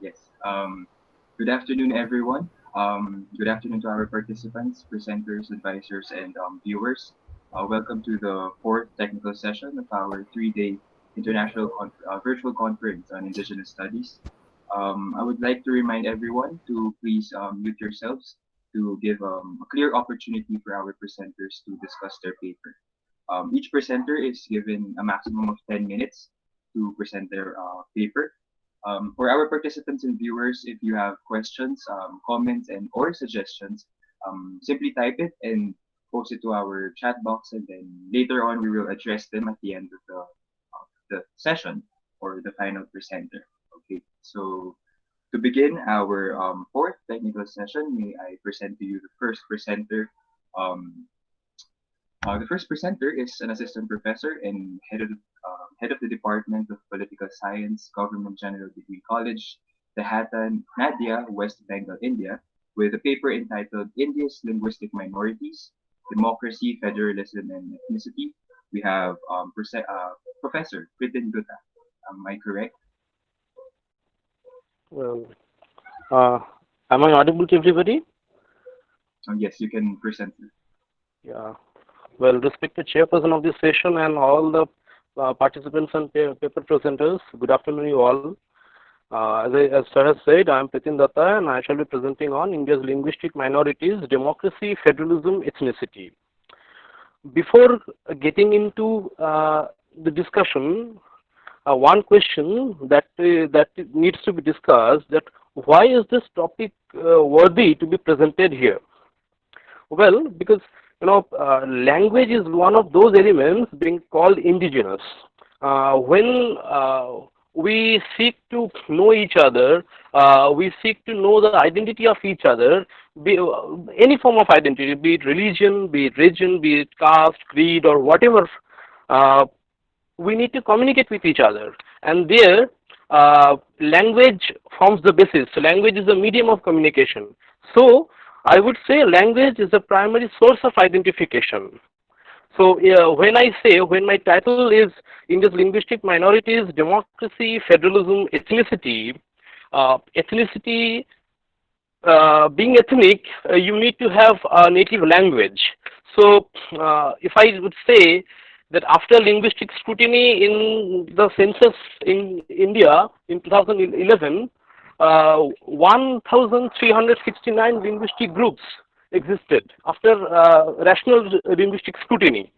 Yes. Good afternoon, everyone. Good afternoon to our participants, presenters, advisors, and viewers. Welcome to the fourth technical session of our three-day virtual conference on Indigenous Studies. I would like to remind everyone to please mute yourselves to give a clear opportunity for our presenters to discuss their paper. Each presenter is given a maximum of 10 minutes to present their paper. For our participants and viewers, if you have questions, comments, and or suggestions, simply type it and post it to our chat box, and then later on we will address them at the end of the session or the final presenter. Okay, so to begin our fourth technical session, may I present to you the first presenter. Um, the first presenter is an assistant professor and head of the Department of Political Science, Government General Degree College, Tehran, Nadia, West Bengal, India, with a paper entitled India's Linguistic Minorities, Democracy, Federalism, and Ethnicity. We have Professor Pritin Gutta. Am I correct? Well, uh, am I audible to everybody? Yes, you can present. Yeah. Well, respected chairperson of this session and all the participants and paper presenters, good afternoon, you all. As sir has said, I am Pritin Datta and I shall be presenting on India's linguistic minorities, democracy, federalism, ethnicity. Before getting into the discussion, one question that needs to be discussed: that why is this topic worthy to be presented here? Well, because language is one of those elements being called indigenous. When we seek to know each other, we seek to know the identity of each other, any form of identity, be it religion, be it region, be it caste, creed, or whatever. Uh, we need to communicate with each other, and there language forms the basis. So language is a medium of communication. So I would say language is the primary source of identification. So when my title is India's linguistic minorities, democracy, federalism, ethnicity, ethnicity, being ethnic, you need to have a native language. So if I would say that after linguistic scrutiny in the census in India in 2011, 1,369 linguistic groups existed after rational linguistic scrutiny.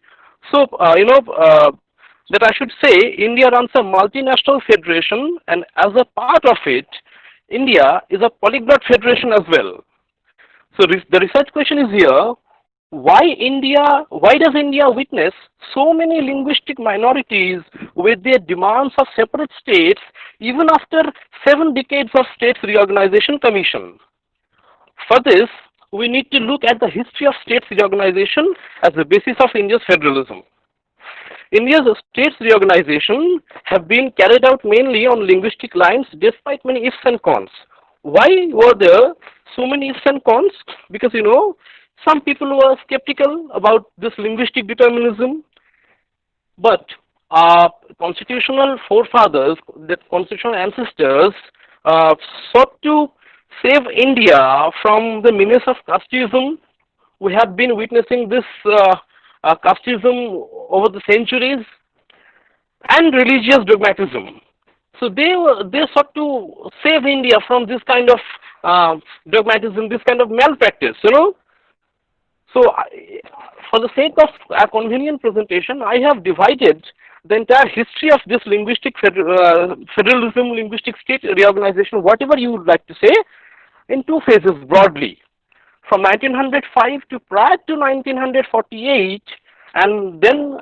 So, that I should say India runs a multinational federation, and as a part of it, India is a polyglot federation as well. So the research question is here: why does India witness so many linguistic minorities with their demands of separate states even after 7 decades of states reorganization commission? For this, we need to look at the history of states reorganization as the basis of India's federalism. India's states reorganization have been carried out mainly on linguistic lines despite many ifs and cons. Why were there so many ifs and cons? Because some people were skeptical about this linguistic determinism, but our constitutional forefathers, the constitutional ancestors, uh, sought to save India from the menace of casteism. We have been witnessing this casteism over the centuries, and religious dogmatism. So they sought to save India from this kind of dogmatism, this kind of malpractice. So, for the sake of a convenient presentation, I have divided the entire history of this federalism, linguistic state reorganization, whatever you would like to say, in two phases broadly. From 1905 to prior to 1948, and then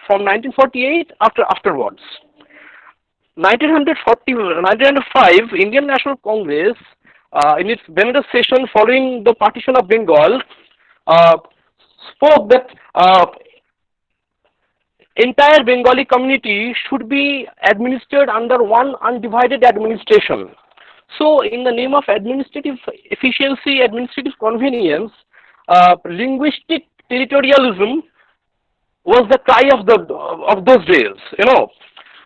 from 1948 afterwards. 1905, Indian National Congress, in its Beneder session following the partition of Bengal, uh, spoke that entire Bengali community should be administered under one undivided administration. So, in the name of administrative efficiency, administrative convenience, linguistic territorialism was the cry of those days.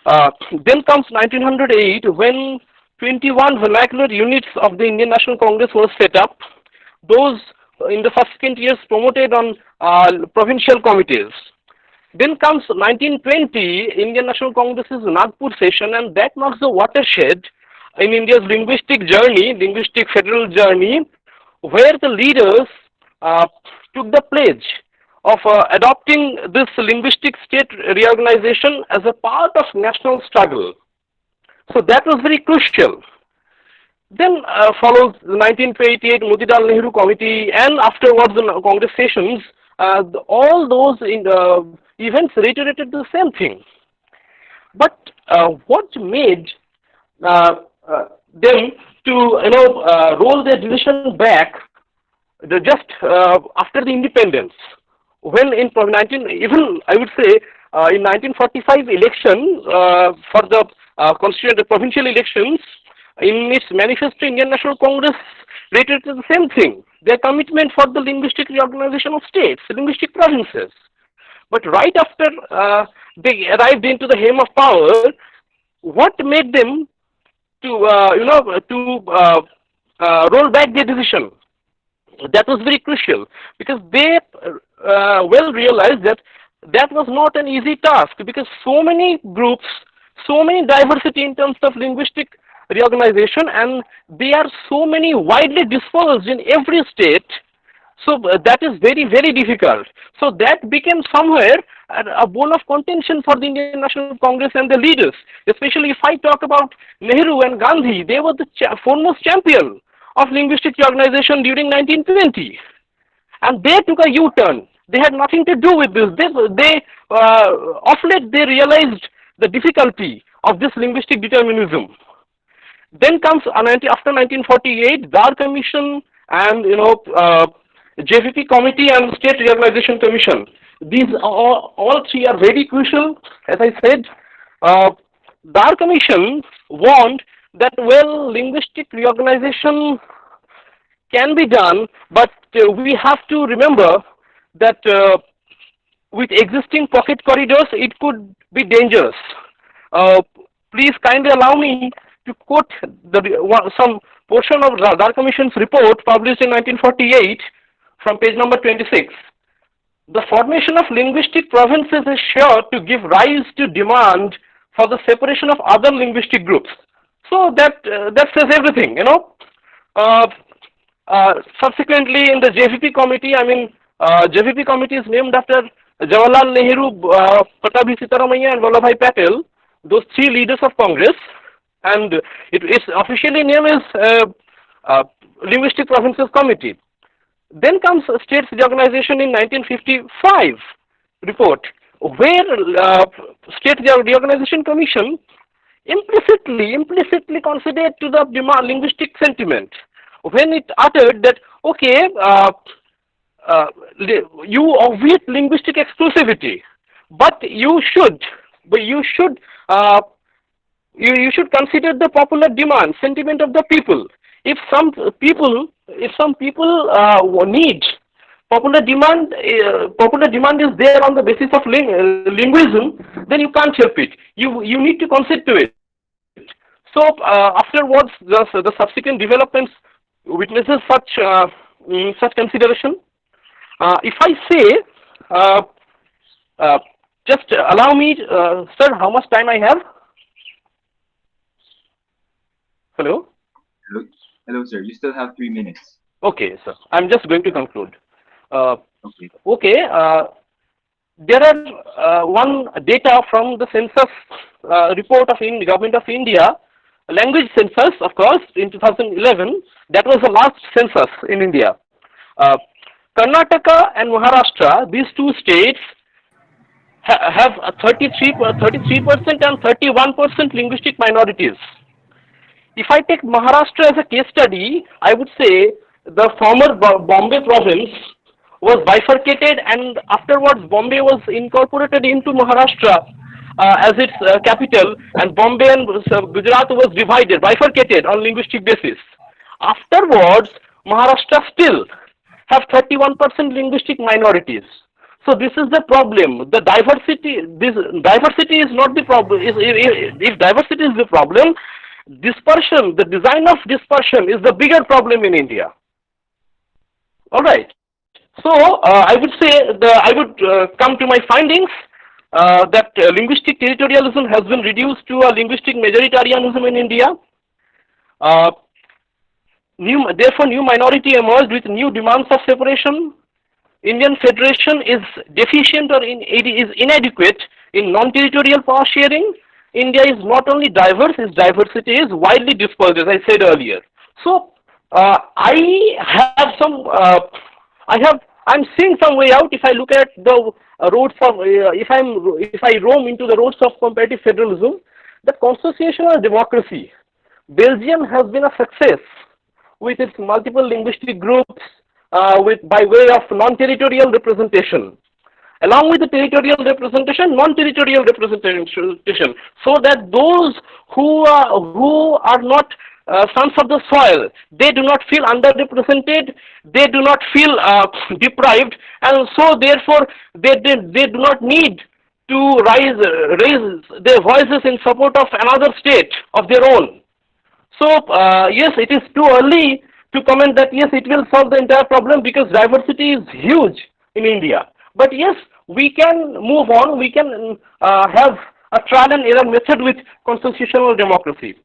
Then comes 1908 when 21 vernacular units of the Indian National Congress were set up. Those in the subsequent years promoted on provincial committees. Then comes 1920, Indian National Congress's Nagpur session, and that marks the watershed in India's linguistic journey, linguistic federal journey, where the leaders uh, took the pledge of adopting this linguistic state reorganization as a part of national struggle. So that was very crucial. Then follows the 1988 Motilal Nehru Committee, and afterwards the Congress sessions. All those events reiterated the same thing. But what made them to roll their decision back just after the independence, when in 19 even I would say in 1945 election for the constituent provincial elections, in its manifesto, Indian National Congress reiterated the same thing, their commitment for the linguistic reorganization of states, linguistic provinces. But right after they arrived into the helm of power, what made them to roll back their decision? That was very crucial, because they well realized that that was not an easy task, because so many groups, so many diversity in terms of linguistic reorganization, and they are so many widely dispersed in every state. So that is very, very difficult. So that became somewhere a bone of contention for the Indian National Congress and the leaders. Especially if I talk about Nehru and Gandhi, they were the foremost champion of linguistic reorganization during 1920. And they took a U-turn. They had nothing to do with this. Of late they realized the difficulty of this linguistic determinism. Then comes after 1948, Dar Commission and JVP Committee and State Reorganization Commission. These all three are very crucial. As I said, Dar Commission warned that linguistic reorganization can be done, but we have to remember that with existing pocket corridors, it could be dangerous. Please kindly allow me to quote some portion of Dar Commission's report published in 1948 from page number 26. The formation of linguistic provinces is sure to give rise to demand for the separation of other linguistic groups. So that says everything, subsequently in the JVP committee, JVP committee is named after Jawaharlal Nehru, Patabhi Sitaramaiah and Vallabhbhai Patel, those three leaders of Congress, and its officially named as Linguistic Provinces Committee. Then comes States Reorganization in 1955 report, where State Reorganization Commission implicitly considered to the linguistic sentiment when it uttered that, okay, you obviate linguistic exclusivity, but you should consider the popular demand, sentiment of the people. If some people need popular demand is there on the basis of linguism, then you can't help it. You need to concede to it. So afterwards, the subsequent developments witnesses such consideration. If I say, just allow me, sir, how much time I have? Hello? Hello, sir. You still have 3 minutes. Okay, sir. I'm just going to conclude. Okay. Okay. There are one data from the census report of Government of India, language census, of course, in 2011. That was the last census in India. Karnataka and Maharashtra, these two states, have 33% and 31% linguistic minorities. If I take Maharashtra as a case study, I would say the former Bombay province was bifurcated, and afterwards Bombay was incorporated into Maharashtra as its capital, and Bombay and Gujarat was divided, bifurcated on linguistic basis. Afterwards, Maharashtra still have 31% linguistic minorities. So this is the problem. The diversity, this diversity is not the problem. If diversity is the problem, dispersion, the design of dispersion is the bigger problem in India. All right. So I would say I would come to my findings that linguistic territorialism has been reduced to a linguistic majoritarianism in India. Uh, Therefore, new minority emerged with new demands of separation. Indian federation is deficient or it is inadequate in non-territorial power sharing. India is not only diverse, its diversity is widely dispersed, as I said earlier. So I have some, I'm seeing some way out if I look at the roads of, if I roam into the roads of comparative federalism, the constitutional democracy. Belgium has been a success with its multiple linguistic groups with by way of non-territorial representation along with the territorial representation, non-territorial representation, so that those who are not sons of the soil, they do not feel underrepresented, they do not feel deprived, and so therefore they do not need to raise their voices in support of another state of their own. So yes, it is too early to comment that yes, it will solve the entire problem because diversity is huge in India. But yes, we can move on. We can have a trial and error method with constitutional democracy.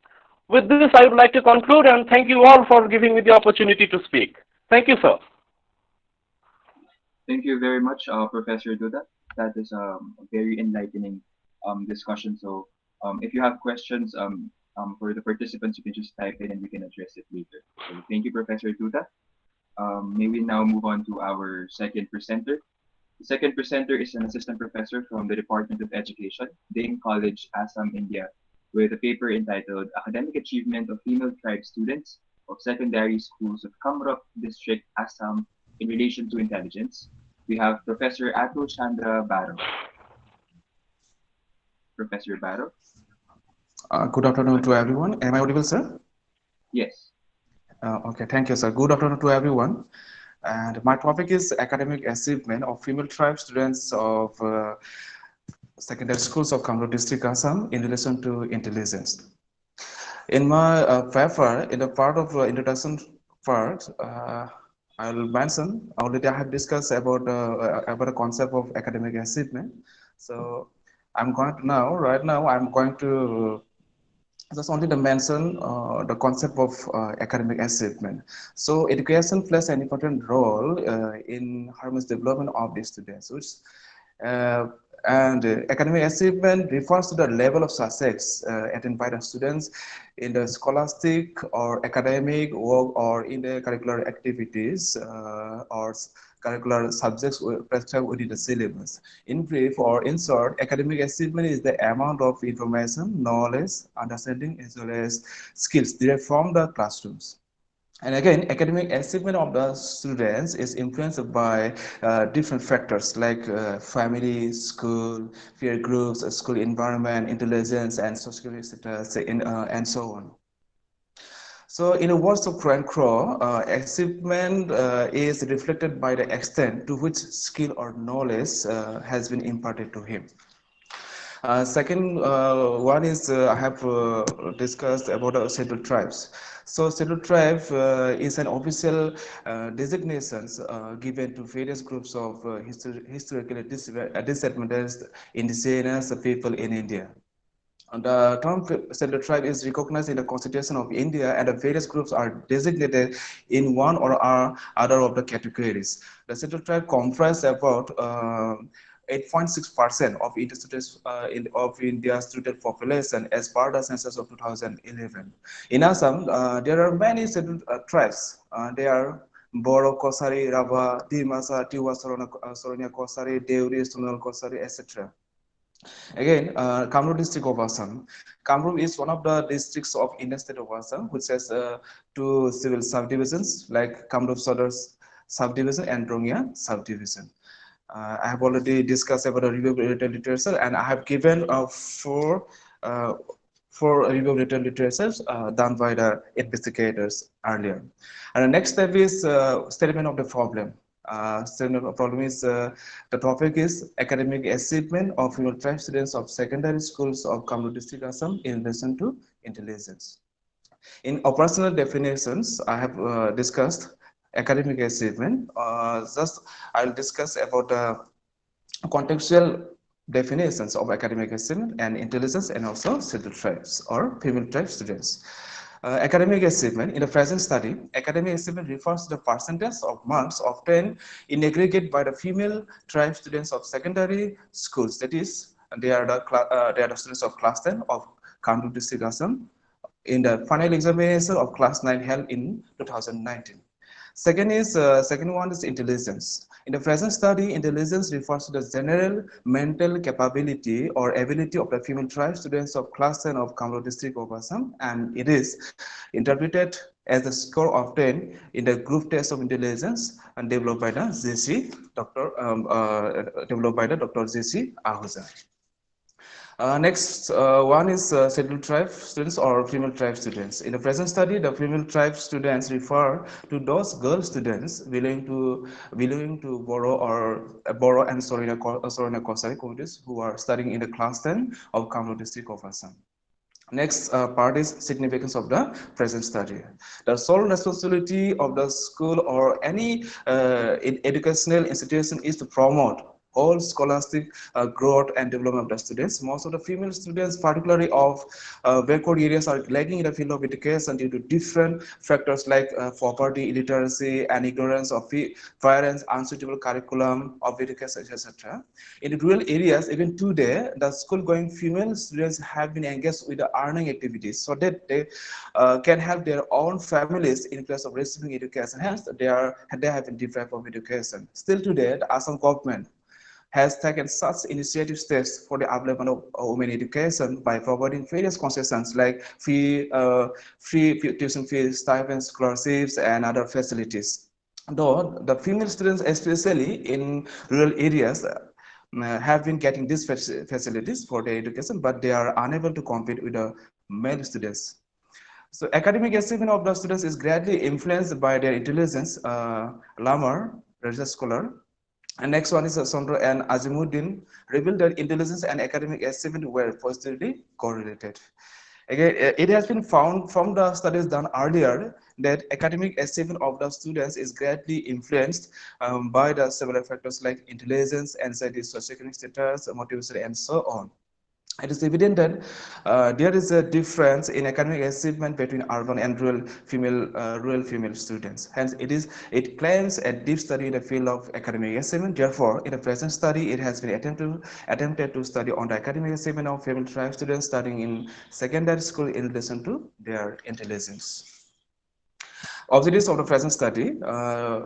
With this, I would like to conclude and thank you all for giving me the opportunity to speak. Thank you, sir. Thank you very much, Professor Duda. That is a very enlightening discussion. So if you have questions for the participants, you can just type it and we can address it later. So thank you, Professor Duda. May we now move on to our second presenter. The second presenter is an assistant professor from the Department of Education, Dane College, Assam, India, with a paper entitled Academic Achievement of Female Tribe Students of Secondary Schools of Kamrup District, Assam, in relation to intelligence. We have Professor Atul Chandra Baro. Professor Baro? Good afternoon to everyone. Am I audible, sir? Yes. Okay, thank you, sir. Good afternoon to everyone. And my topic is academic achievement of female tribe students of secondary schools of Kamrup District, Assam, in relation to intelligence. In my paper, in the part of introduction part, I'll mention already I have discussed about the concept of academic achievement. So I'm going to now, right now, I'm going to just only to mention the concept of academic achievement. So education plays an important role in harmonious development of the students, which uh, and academic achievement refers to the level of success attained by the students in the scholastic or academic work or in the curricular activities or curricular subjects prescribed within the syllabus. In brief or in short, academic achievement is the amount of information, knowledge, understanding, as well as skills derived from the classrooms. And again, academic achievement of the students is influenced by different factors like family, school, peer groups, school environment, intelligence, and social status, and so on. So in the words of Frank Crow, achievement is reflected by the extent to which skill or knowledge has been imparted to him. Second one is I have discussed about scheduled tribes. So scheduled tribe is an official designations given to various groups of historically disadvantaged indigenous people in India. And the term scheduled tribe is recognized in the Constitution of India, and the various groups are designated in one or other of the categories. The scheduled tribe comprises about 8.6% of of India's total population as per the census of 2011. In Assam, there are many scheduled tribes. They are Boro Kosari, Rava, Dimasa, Tiwa, Soronia Kosari, Deuri, Sunal Kosari, etc. Again, Kamrup district of Assam. Kamrup is one of the districts of Indian state of Assam, which has two civil subdivisions like Kamrup Sodar subdivision and Rongya subdivision. I have already discussed about the review of written literature, and I have given uh, four review of written literature done by the investigators earlier. And the next step is statement of the problem. Statement of the problem is the topic is academic achievement of female tribe students of secondary schools of Kamrup district Assam in relation to intelligence. In operational definitions, I have discussed academic achievement. Just I'll discuss about the contextual definitions of academic achievement and intelligence and also scheduled tribes or female tribe students. Academic achievement, in the present study, academic achievement refers to the percentage of marks obtained in aggregate by the female tribe students of secondary schools. That is, they are the students of class 10 of Kamluk District Assam in the final examination of class 9 held in 2019. Second one is intelligence. In the present study, intelligence refers to the general mental capability or ability of the female tribe students of class 10 of Kamluk District of Assam, and it is interpreted as the score obtained in the group test of intelligence and developed by the Dr. J.C. Ahuja. Next one is scheduled tribe students or female tribe students. In the present study, the female tribe students refer to those girl students belonging to Boro and Sorina Kosari communities who are studying in the class 10 of Kamluk district of Assam. Next part is significance of the present study. The sole responsibility of the school or any educational institution is to promote all scholastic growth and development of the students. Most of the female students, particularly of backward areas, are lagging in the field of education due to different factors like poverty, illiteracy, and ignorance of parents, unsuitable curriculum of education, etc. In the rural areas, even today, the school-going female students have been engaged with the earning activities so that they can help their own families in place of receiving education. Hence, they have been deprived of education. Still today, the Assam government has taken such initiative steps for the upliftment of women education by providing various concessions like free tuition fees, stipends, scholarships, and other facilities. Though the female students, especially in rural areas, have been getting these facilities for their education, but they are unable to compete with the male students. So academic achievement of the students is greatly influenced by their intelligence. Lamar, research scholar, and next one is Sondra and Azimuddin revealed that intelligence and academic achievement were positively correlated. Again, it has been found from the studies done earlier that academic achievement of the students is greatly influenced by the several factors like intelligence, anxiety, socioeconomic status, motivation, and so on. It is evident that there is a difference in academic achievement between urban and rural female students. Hence, it claims a deep study in the field of academic achievement. Therefore, in the present study, it has been attempted to study on the academic achievement of female tribe students studying in secondary school in relation to their intelligence. Objectives of the present study,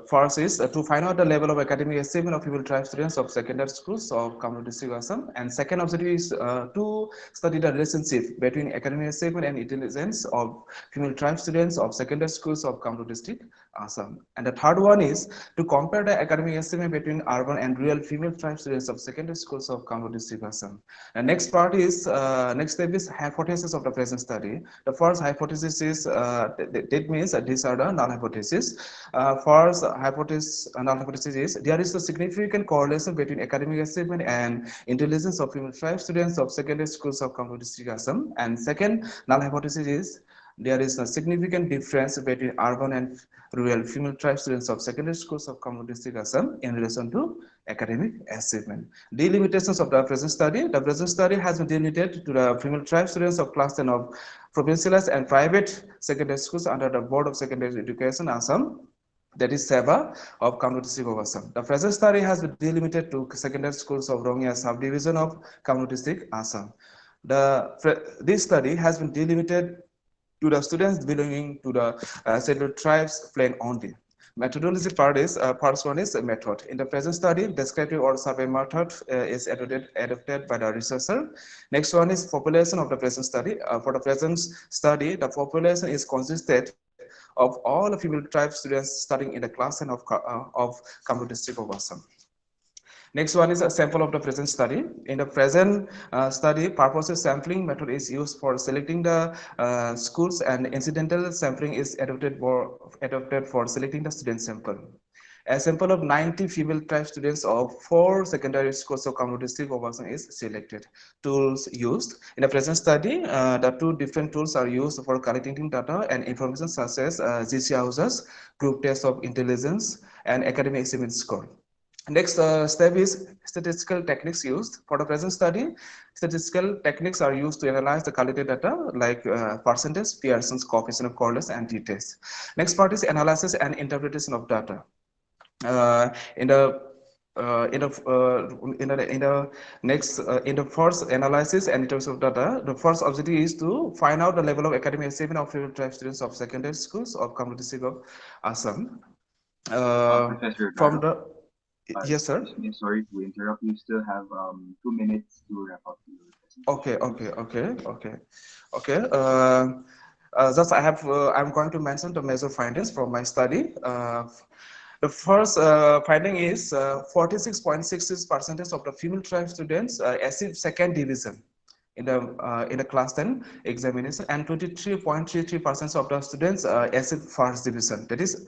first is to find out the level of academic achievement of female tribe students of secondary schools of Kamluk district Assam, and second objective is to study the relationship between academic achievement and intelligence of female tribe students of secondary schools of Kamluk district Assam. And the third one is to compare the academic achievement between urban and rural female tribe students of secondary schools of Kamluk district Assam. And next step is hypothesis of the present study. The first hypothesis is that means that these are the null hypothesis. First null hypothesis is there is a significant correlation between academic achievement and intelligence of female tribe students of secondary schools of Kamluk district Assam. And second null hypothesis is there is a significant difference between urban and rural female tribe students of secondary schools of Kamluk district Assam in relation to academic achievement. Delimitations of the present study. The present study has been delimited to the female tribe students of class 10 of provincialized and private secondary schools under the Board of Secondary Education Assam, that is SEBA of Kamluk district of Assam. The present study has been delimited to secondary schools of Rongya subdivision of Kamluk district Assam. This study has been delimited to the students belonging to the scheduled tribes plain only. Methodology part is first one is a method. In the present study, descriptive or survey method is adopted by the researcher. Next one is population of the present study. For the present study, the population is consisted of all female tribe students studying in the class 10 of Kamluk district of Assam. Next one is a sample of the present study. In the present study, purposive sampling method is used for selecting the schools, and incidental sampling is adopted for selecting the student sample. A sample of 90 female tribe students of 4 secondary schools of Kamrun district of Assam is selected. Tools used. In the present study, the 2 different tools are used for collecting data and information such as GC houses, group test of intelligence, and academic achievement score. Next step is statistical techniques used. For the present study, statistical techniques are used to analyze the collected data like percentage, Pearson's coefficient of correlation, and t-test. Next part is analysis and interpretation of data. Uh, in the in the first analysis and interpretation of data, the first objective is to find out the level of academic achievement of female tribe students of secondary schools of Kamrun district of Assam. Professor From Garo, the Yes, sir. excuse me, sorry to interrupt. You still have 2 minutes to wrap up your Okay, presentation. okay, okay, okay, okay. Just I'm going to mention the major findings from my study. The first finding is 46.66% of the female tribe students achieved second division in the class 10 examination, and 23.33% of the students achieved first division. That is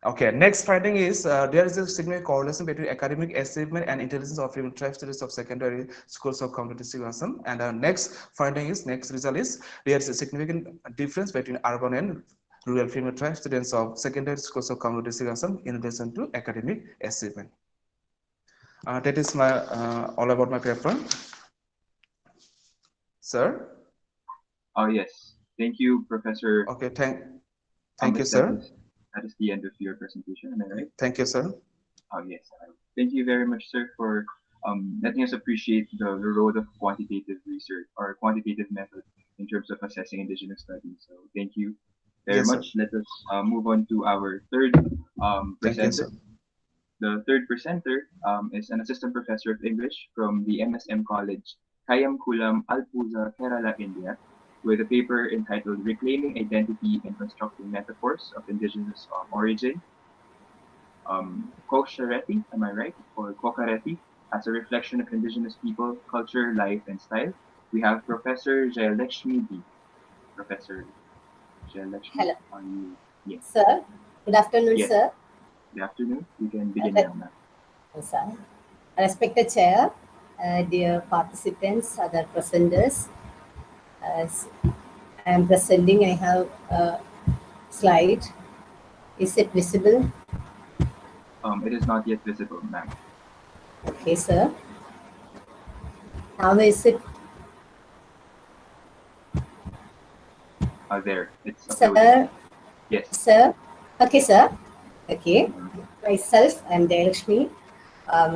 okay. Next finding is there is a significant correlation between academic achievement and intelligence of female tribe students of secondary schools of Kamrun district Assam. And next result is there is a significant difference between urban and rural female tribe students of secondary schools of Kamrun district Assam in relation to academic achievement. That is my all about my paper, sir. Oh yes, thank you, Professor. Okay, thank you, Is that sir. is the end of your presentation? Am I right? Thank you, sir. Oh yes. Thank you very much, sir, for letting us appreciate the role of quantitative research or quantitative method in terms of assessing indigenous studies. So thank you very Yes, sir. much. Let us move on to our third Thank you, presenter. sir. The third presenter is an assistant professor of English from the MSM College, Kayamkulam, Alpuza, Kerala, India, with a paper entitled Reclaiming Identity and Constructing Metaphors of Indigenous Origin, Koshareti, am I right? Or Kokareti, as a reflection of indigenous people, culture, life, and style. We have Professor Jayalakshmi B. Professor Jayalakshmi, Hello, are you? Yes. sir. Good afternoon, Yes. sir. Good afternoon. You can begin now, ma'am. Sir. Respected chair, dear participants, other presenters. As I am presenting, I have a slide. Is it visible? It is not yet visible, ma'am. Okay, sir. How is it, There. It's uploading. sir? Yes. Sir? Okay, sir. Okay. Mhm. Myself, I am Jayalakshmi.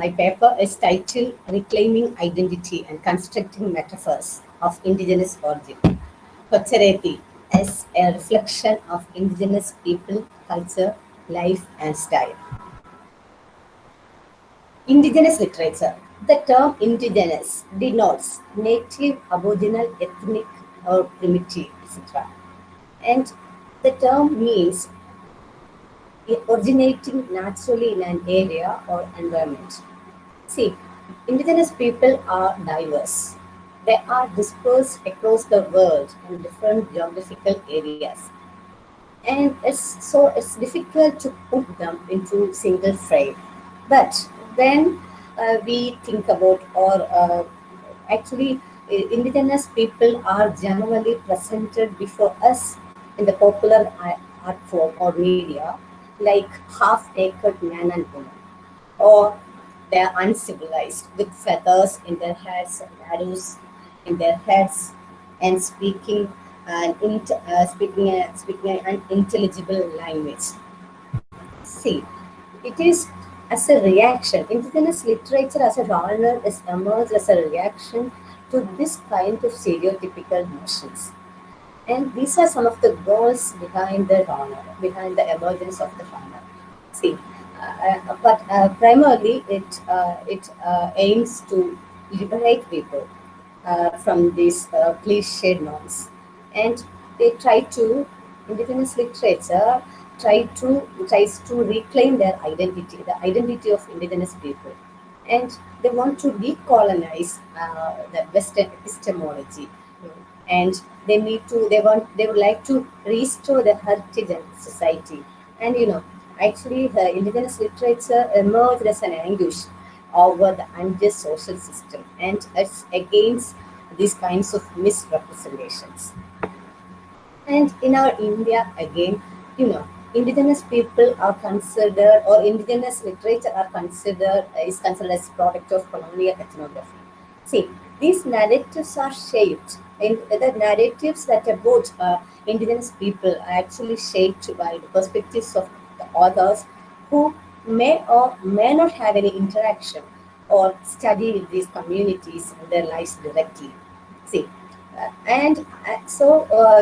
My paper is titled Reclaiming Identity and Constructing Metaphors of Indigenous Origin. Kochereti as a reflection of indigenous people, culture, life, and style. Indigenous literature. The term indigenous denotes native, aboriginal, ethnic, or primitive, etc. And the term means originating naturally in an area or environment. See, indigenous people are diverse. They are dispersed across the world in different geographical areas. And it's difficult to put them into single frame. But when we think about actually indigenous people are generally presented before us in the popular art form or media like half-naked man and woman, or they are uncivilized with feathers in their heads and arrows in their heads and speaking an unintelligible language. See, it is as a reaction. Indigenous literature as a genre is emerged as a reaction to this kind of stereotypical notions. And these are some of the goals behind the genre, behind the emergence of the genre. See, but primarily it aims to liberate people from these cliched norms, and they try to indigenous literature tries to reclaim their identity, the identity of indigenous people, and they want to decolonize the Western epistemology, and they would like to restore the heritage and society, and Actually, the indigenous literature emerged as an anguish over the unjust social system and it's against these kinds of misrepresentations. And in our India, again, indigenous people are considered, or indigenous literature are considered, is considered as product of colonial ethnography. See, these narratives are shaped, and the narratives that about indigenous people are actually shaped by the perspectives of the authors who may or may not have any interaction or study with these communities and their lives directly. See,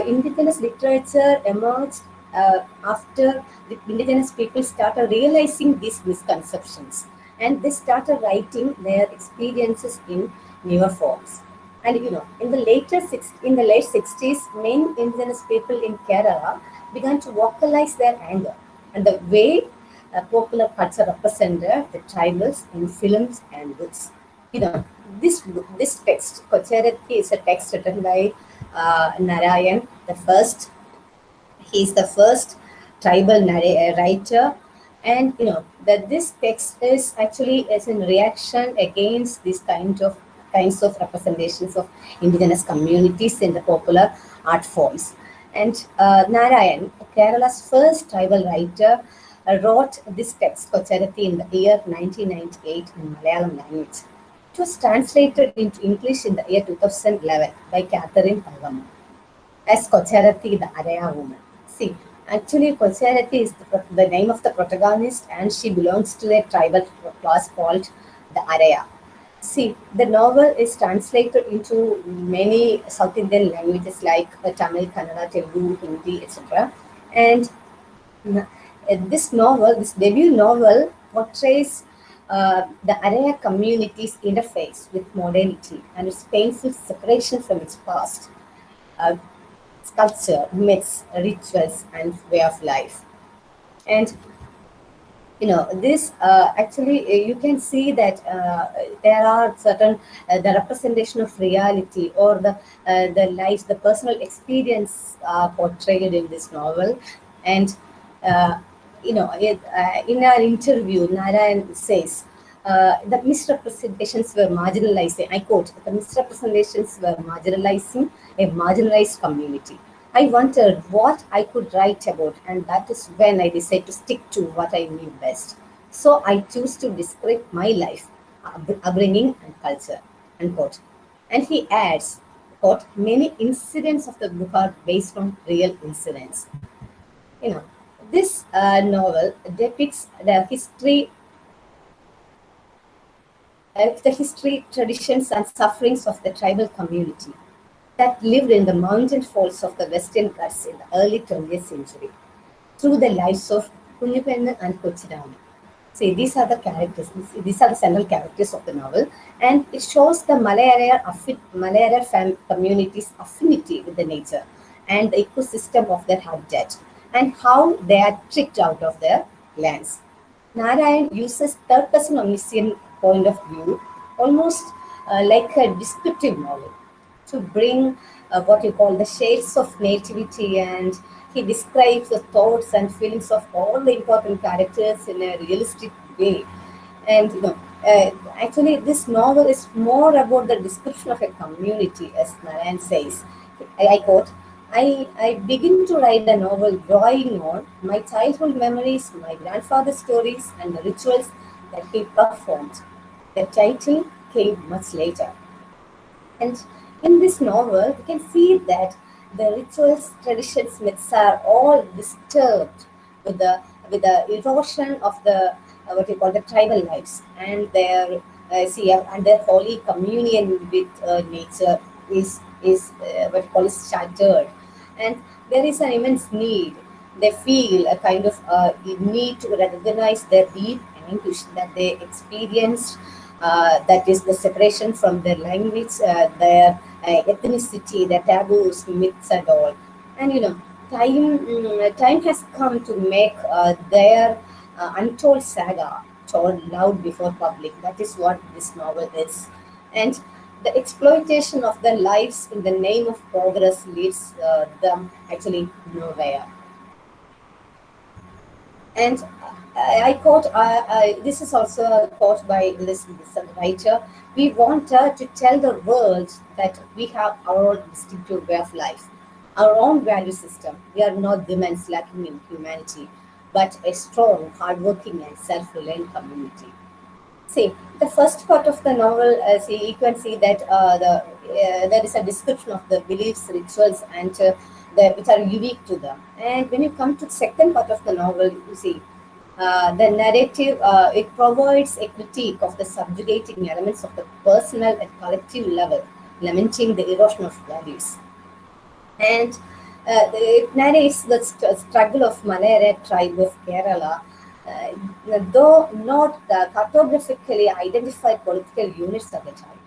indigenous literature emerged after the indigenous people started realizing these misconceptions and they started writing their experiences in newer forms. And in the late 60s, many indigenous people in Kerala began to vocalize their anger and the way popular culture represented the tribals in films and books. You know, this this text, Kocherati, is a text written by Narayan, the first. He is the first tribal writer, and that this text is actually is in reaction against these kinds of representations of indigenous communities in the popular art forms. And Narayan, Kerala's first tribal writer, wrote this text, Kocherati, in the year 1998 in Malayalam language. It was translated into English in the year 2011 by Catherine Pavama as Kocherati, the Araya woman. See, actually, Kocherati is the name of the protagonist, and she belongs to a tribal class called the Araya. See, the novel is translated into many South Indian languages like Tamil, Kannada, Telugu, Hindi, etc. And this debut novel, portrays the Araya community's interface with modernity and its painful separation from its past, uh, culture, myths, rituals, and way of life. And this actually you can see that there are certain the representation of reality or the life, the personal experience portrayed in this novel. And uh, in our interview, Narayan says the misrepresentations were marginalizing. I quote: "The misrepresentations were marginalizing a marginalized community. I wondered what I could write about, and that is when I decided to stick to what I knew best. So I choose to describe my life, upbringing, and culture." Unquote. And he adds, quote, "Many incidents of the book are based on real incidents." You know, this novel depicts the history, traditions, and sufferings of the tribal community that lived in the mountain folds of the Western Ghats in the early 20th century through the lives of Kunnipennu and Kochirama. See, these are the characters, these are the central characters of the novel, and it shows the Malayalam community's affinity with the nature and the ecosystem of their habitat and how they are tricked out of their lands. Narayan uses third person omniscient point of view, almost like a descriptive novel, to bring what you call the shades of nativity, and he describes the thoughts and feelings of all the important characters in a realistic way. And actually, this novel is more about the description of a community, as Narayan says. I quote, I begin to write the novel drawing on my childhood memories, my grandfather's stories, and the rituals that he performed. The title came much later. And in this novel, we can see that the rituals, traditions, myths are all disturbed with the erosion of the what you call the tribal lives and their and their holy communion with nature is what you call is shattered, and there is an immense need. They feel a kind of need to recognize their deep anguish that they experienced, that is the separation from their language, their ethnicity, their taboos, myths, and all. And time has come to make their untold saga told loud before public. That is what this novel is. And the exploitation of their lives in the name of progress leads them actually nowhere. And I quote, this is also a quote by this writer. We want to tell the world that we have our own distinctive way of life, our own value system. We are not demons lacking in humanity, but a strong, hardworking, and self-reliant community. See, the first part of the novel, see, you can see that there is a description of the beliefs, rituals, and which are unique to them. And when you come to the second part of the novel, you see the narrative, it provides a critique of the subjugating elements of the personal and collective level, lamenting the erosion of values. And it narrates the struggle of Malaya tribe of Kerala, though not cartographically identified political units at the time.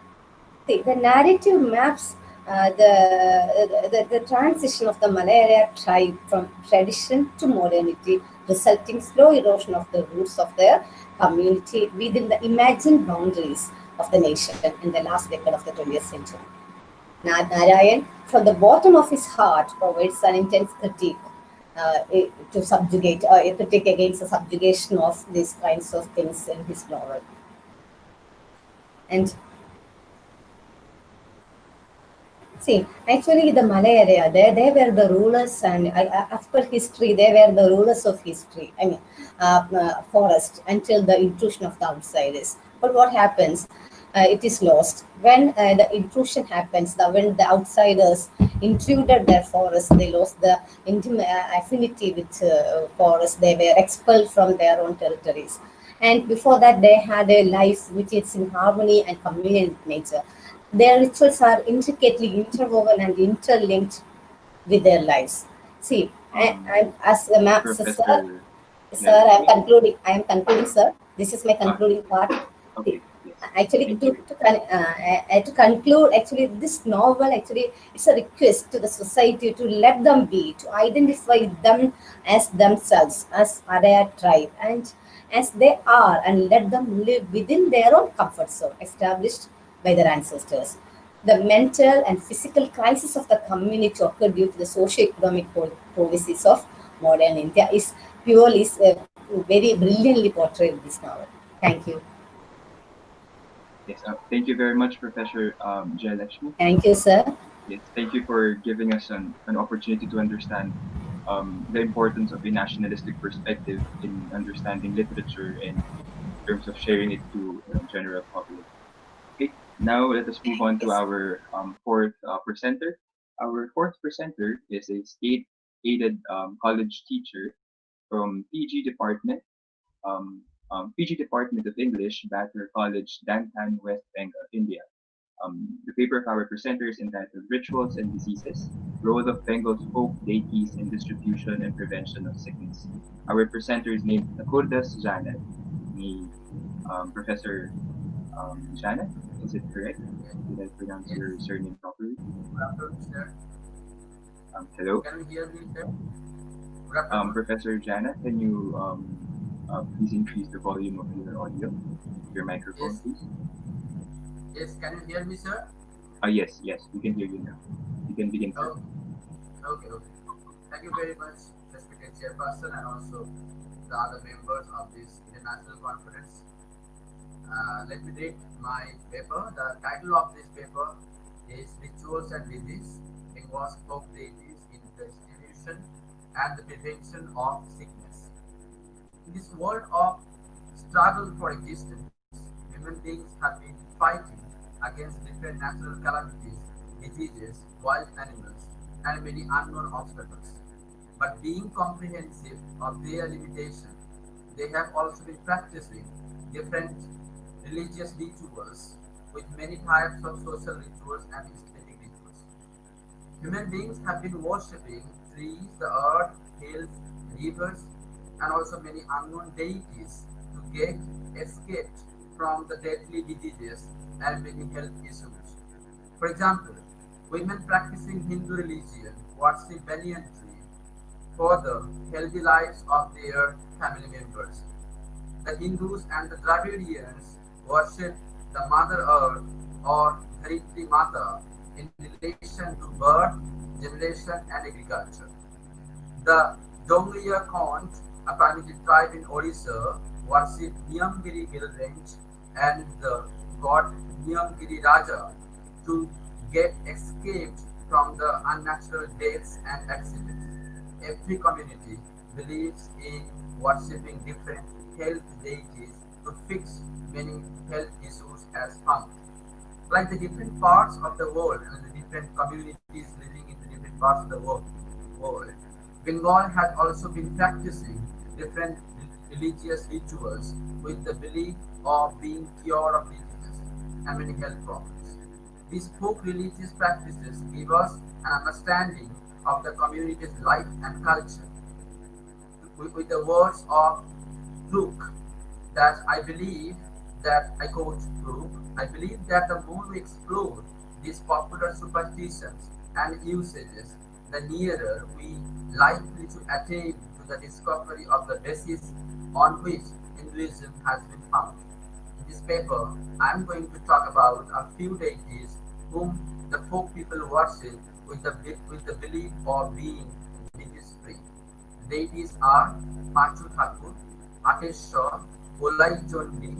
The narrative maps the transition of the Malaria tribe from tradition to modernity, resulting slow erosion of the roots of their community within the imagined boundaries of the nation in the last decade of the 20th century. Narayan, from the bottom of his heart, provides an intense critique to subjugate, a critique against the subjugation of these kinds of things in his novel. And see, actually, the Malay area, they were the rulers, and after history, they were the rulers of history. I mean, forest until the intrusion of the outsiders. But what happens? It is lost when the intrusion happens. When the outsiders intruded their forest, they lost the intimate affinity with forest. They were expelled from their own territories. And before that, they had a life which is in harmony and communion with nature. Their rituals are intricately interwoven and interlinked with their lives. See, I as a map, so, Professor sir, I am Jalakshmi? concluding. I am concluding, sir. This is my Ah, concluding part. See, okay, yes. actually, Thank you. to conclude, actually, this novel actually it's a request to the society to let them be, to identify them as themselves, as Araya tribe, and as they are, and let them live within their own comfort zone established by their ancestors. The mental and physical crisis of the community occurred due to the socio-economic policies of modern India is purely very brilliantly portrayed in this novel. Thank you. Yes, thank you very much, Professor Jalakshmi. Thank you, sir. Yes, thank you for giving us an opportunity to understand the importance of a nationalistic perspective in understanding literature and in terms of sharing it to general public. Okay, now let us move on to our fourth presenter. Our fourth presenter is a state-aided college teacher from PG Department of English, Batter College, Dantan, West Bengal, India. The paper of our presenter is entitled Rituals and Diseases, Role of Bengal's Folk Deities in Distribution and Prevention of Sickness. Our presenter is named Nakurdas Janet. May Professor Janet, is it correct? Did I pronounce Yes. your surname properly? Good afternoon, sir. Hello, Can you hear me, sir? Good afternoon. Professor Janet. Can you please increase the volume of your audio, your microphone, Yes. please? Yes. Can you hear me, sir? Yes, yes, we can hear you now. You can begin, sir. Oh, okay. Okay. Thank you very much, respected chairperson, and also the other members of this international conference. Let me read my paper. The title of this paper is Rituals and Disease, Bengal's Folk Deities in the Distribution and the Prevention of Sickness. In this world of struggle for existence, human beings have been fighting against different natural calamities, diseases, wild animals, and many unknown obstacles. But being comprehensive of their limitation, they have also been practicing different religious rituals with many types of social rituals and aesthetic rituals. Human beings have been worshipping trees, the earth, hills, rivers, and also many unknown deities to get escaped from the deadly diseases and many health issues. For example, women practicing Hindu religion worship banyan tree for the healthy lives of their family members. The Hindus and the Dravidians worship the Mother Earth or Dhariti Mata in relation to birth, generation, and agriculture. The Dongriya Khond, a primitive tribe in Odisha, worshipped Niyamgiri hill range and the god Niyamgiri Raja to get escaped from the unnatural deaths and accidents. Every community believes in worshipping different health deities to fix many health issues as found. Like the different parts of the world and the different communities living in the different parts of the world, Bengal has also been practicing different religious rituals with the belief of being cured of diseases and many health problems. These folk religious practices give us an understanding of the community's life and culture with the words of Brooke that I quote Brooke, I believe that the more we explore these popular superstitions and usages, the nearer we likely to attain to the discovery of the basis on which Hinduism has been found. In this paper, I am going to talk about a few deities whom the folk people worship with the belief of being disease free. Deities are Panchu Thakur, Ateshwar, Olai Chondi.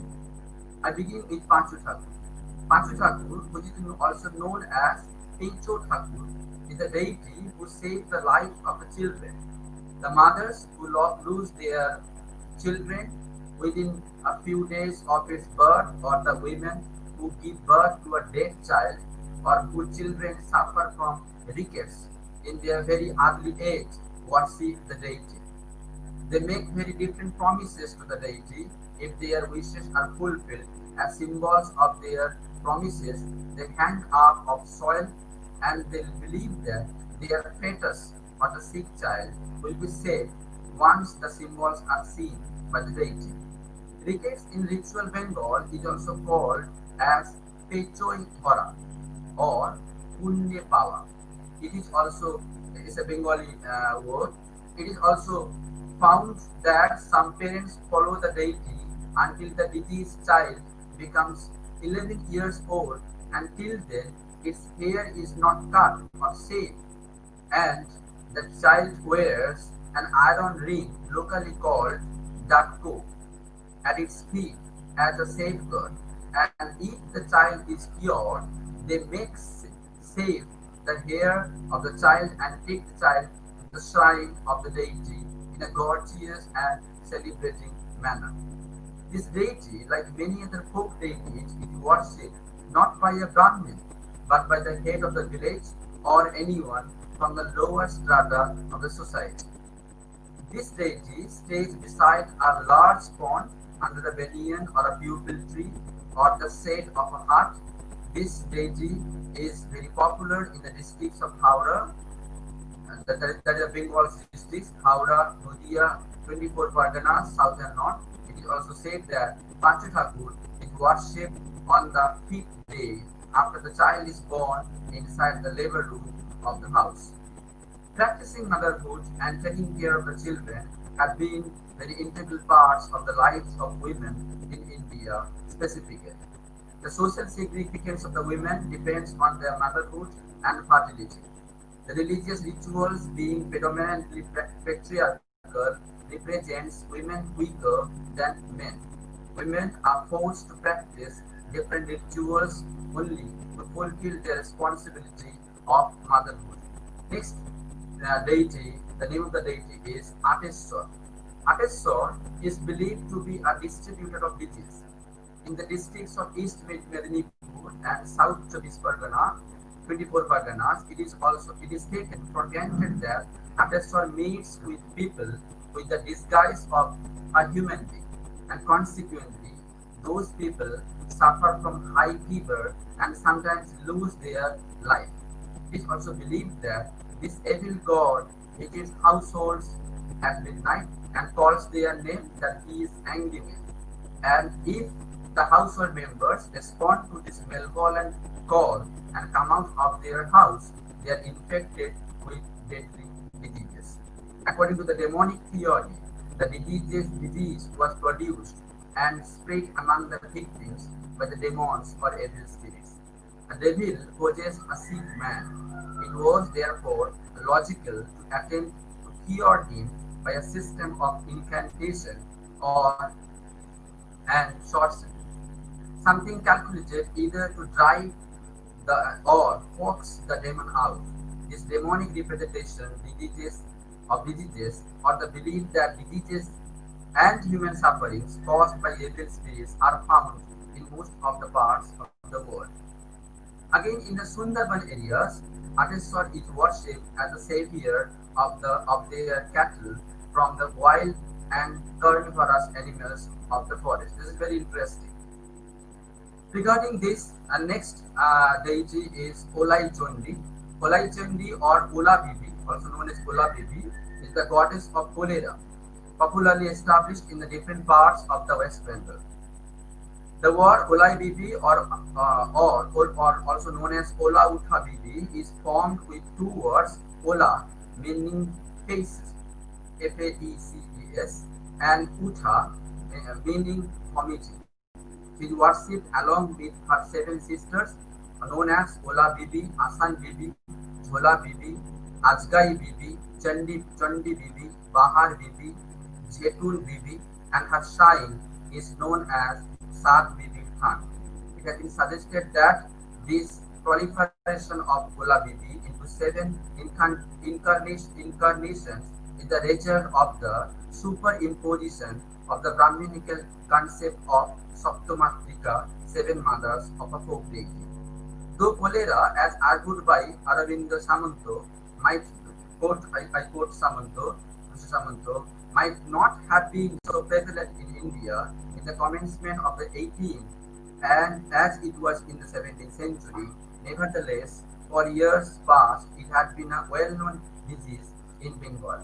I begin with Panchu Thakur. Panchu Thakur, which is also known as Pincho Thakur, is a deity who saves the lives of the children. The mothers who lose their children within a few days of its birth, or the women who give birth to a dead child, or whose children suffer from rickets in their very early age, worship the deity. They make very different promises to the deity. If their wishes are fulfilled, as symbols of their promises, they hang up of soil and they believe that their fetus or the sick child will be saved once the symbols are seen by the deity. Rickets in ritual Bengal is also called as Pechoi Dhora or Punye Pawa. It is also it's a Bengali word. It is also found that some parents follow the deity until the deceased child becomes 11 years old. Until then, its hair is not cut or shaved, and the child wears an iron ring locally called dakko at its feet as a safeguard. And if the child is cured, they make save the hair of the child and take the child to the shrine of the deity in a gorgeous and celebrating manner. This deity, like many other folk deities, is worshipped not by a Brahmin, but by the head of the village or anyone from the lower strata of the society. This deity stays beside a large pond under a banyan or a pupil tree or the shade of a hut. This deity is very popular in the districts of Howrah, and that is a Bengal districts, Howrah, Nadia, 24 Parganas, south and north. It is also said that Panchu Thakur is worshipped on the fifth day after the child is born inside the labor room of the house. Practicing motherhood and taking care of the children have been very integral parts of the lives of women in India specifically. The social significance of the women depends on their motherhood and fertility. The religious rituals being predominantly patriarchal represents women weaker than men. Women are forced to practice different rituals only to fulfill their responsibility of motherhood. Next deity, the name of the deity is Ateshwar. Ateshwar is believed to be a distributor of disease. In the districts of East Medinipur and South Chobis Pargana, 24 Parganas, it is taken for granted that Ateshwar meets with people with the disguise of a human being, and consequently, those people suffer from high fever and sometimes lose their life. It is also believed that this evil god visits households at midnight and calls their name that he is angry with. And if the household members respond to this malevolent call and come out of their house, they are infected with deadly diseases. According to the demonic theory, the disease was produced and spread among the victims by the demons or evil spirits. A devil possessed a sick man. It was therefore logical to attempt to cure him by a system of incantation or and sorcery, something calculated either to drive or coax the demon out. This demonic representation diseases or the belief that diseases and human sufferings caused by evil spirits are found in most of the parts of the world. Again, in the Sundarban areas, Ateswar is worshipped as the savior of their cattle from the wild and carnivorous animals of the forest. This is very interesting. Regarding this, next deity is Olai Chondi. Olai Chondi or Ola Bibi, also known as Ola Bibi, is the goddess of Kolera, popularly established in the different parts of the West Bengal. The word Olai Bibi or also known as Ola Utha Bibi is formed with two words, Ola meaning faces, Faeces, and Utha meaning vomiting. She is worshipped along with her seven sisters known as Ola Bibi, Asan Bibi, Jhola Bibi, Ajgai Bibi, Chandi Bibi, Bahar Bibi, Jetun Bibi, and her shrine is known as Sad Bibi Khan. It has been suggested that this proliferation of Ola Bibi into seven incarnations is the result of the superimposition of the Brahminical concept of Saptamatrika, seven mothers of a folk deity. Though Kolera, as argued by Aravindo Samanto, might I quote Samanto, Mr. Samanto, might not have been so prevalent in India in the commencement of the 18th and as it was in the 17th century, nevertheless, for years past, it had been a well-known disease in Bengal.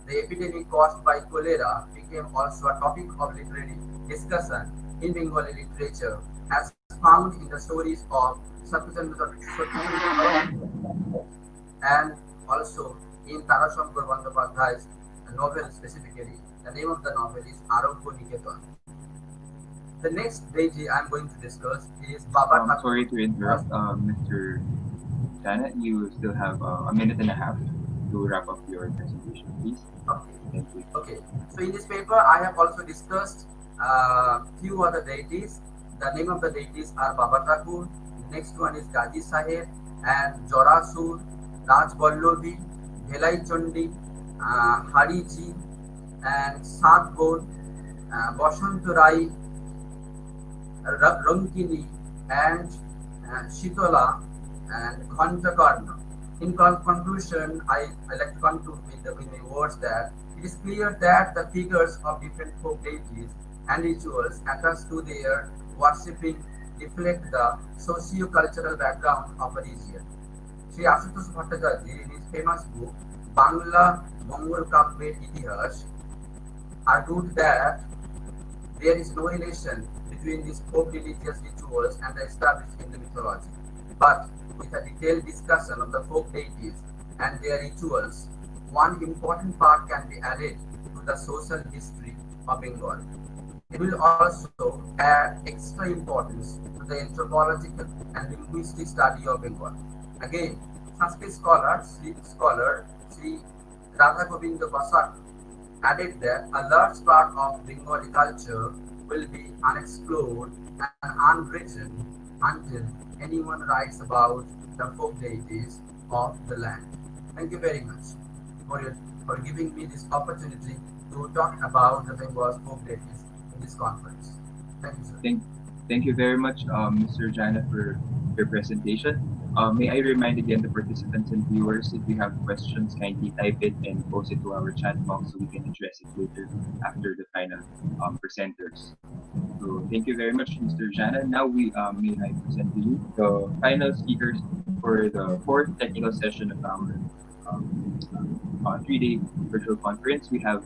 The epidemic caused by cholera became also a topic of literary discussion in Bengali literature, as found in the stories of Satyachandra and also in Tarashankar Bandyopadhyay's novel specifically. The name of the novel is Arambho Niketan. The next deity I am going to discuss is Baba Thakur. Sorry to interrupt, Mr. Janet. You still have a minute and a half to wrap up your presentation, please. Okay. Thank you. Okay. So in this paper, I have also discussed few other deities. The name of the deities are Baba Thakur. Next one is Gaji Saheb and Jorasur, Raj Vallavi, Bhelai Chandi, Hariji, and Satbon, Bashantarai, Rankini, and Shitola, and Ghantakarna. In conclusion, I like to conclude with my words that it is clear that the figures of different folk deities and rituals attached to their worshipping reflect the socio-cultural background of a region. Sri Ashutosh Bhattacharya, in his famous book Bangla Mongol Kavyet Itihas, argued that there is no relation between these folk religious rituals and the established Hindu mythology. But with a detailed discussion of the folk deities and their rituals, one important part can be added to the social history of Bengal. It will also add extra importance to the anthropological and linguistic study of Bengal. Again, Sanskrit scholar Sri Radha Govinda Basak added that a large part of Bengali culture will be unexplored and unwritten until anyone writes about the folk deities of the land. Thank you very much for giving me this opportunity to talk about the Bengal's folk deities in this conference. Thank you, sir. Thank you very much, Mr. Jana, for your presentation. May I remind again the participants and viewers, if you have questions, kindly type it and post it to our chat box so we can address it later after the final presenters. So thank you very much, Mr. Jana. Now may I present to you the final speakers for the fourth technical session of our 3-day virtual conference. We have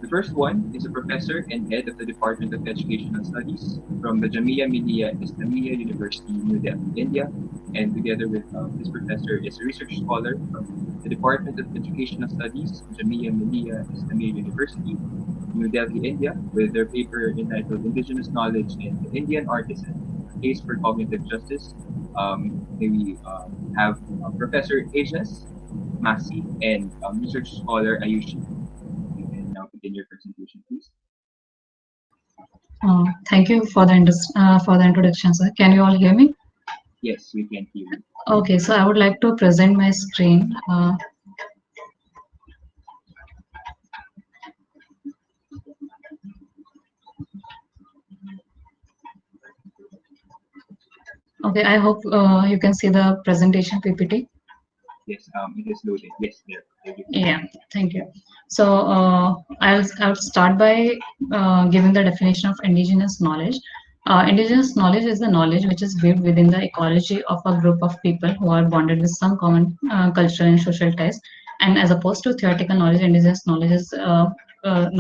the first one is a professor and head of the Department of Educational Studies from the Jamia Millia Islamia University, New Delhi, India. And together with this professor is a research scholar from the Department of Educational Studies, Jamia Millia Islamia University, New Delhi, India, with their paper entitled Indigenous Knowledge in the Indian Artisan, a Case for Cognitive Justice. May we have Professor Ajas Masi and research scholar Ayushi. begin your presentation, please. Thank you for the introduction, sir. Can you all hear me? Yes, we can hear you. Okay, so I would like to present my screen. Okay, I hope you can see the presentation PPT. Yes, it is loaded. Yes, there you go. Yeah, thank you. So I'll start by giving the definition of indigenous knowledge. Indigenous knowledge is the knowledge which is viewed within the ecology of a group of people who are bonded with some common cultural and social ties. And as opposed to theoretical knowledge, indigenous knowledge is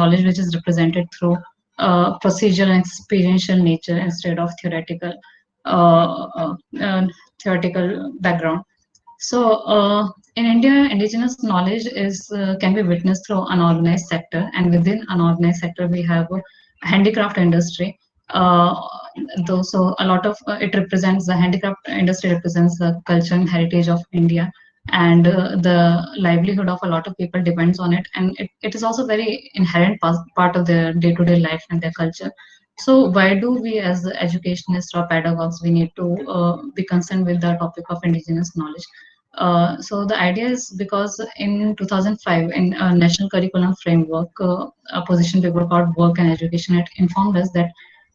knowledge which is represented through procedural and experiential nature instead of uh, uh, uh, theoretical background. So, in India, indigenous knowledge is can be witnessed through unorganized sector, and within unorganized sector, we have a handicraft industry. Uh, though, so a lot of it represents the handicraft industry represents the culture and heritage of India, and the livelihood of a lot of people depends on it, and it is also very inherent part of their day-to-day life and their culture. So why do we as the educationists or pedagogues we need to be concerned with the topic of indigenous knowledge? So the idea is because in 2005, in a national curriculum framework, a position paper called Work and Education, it informed us that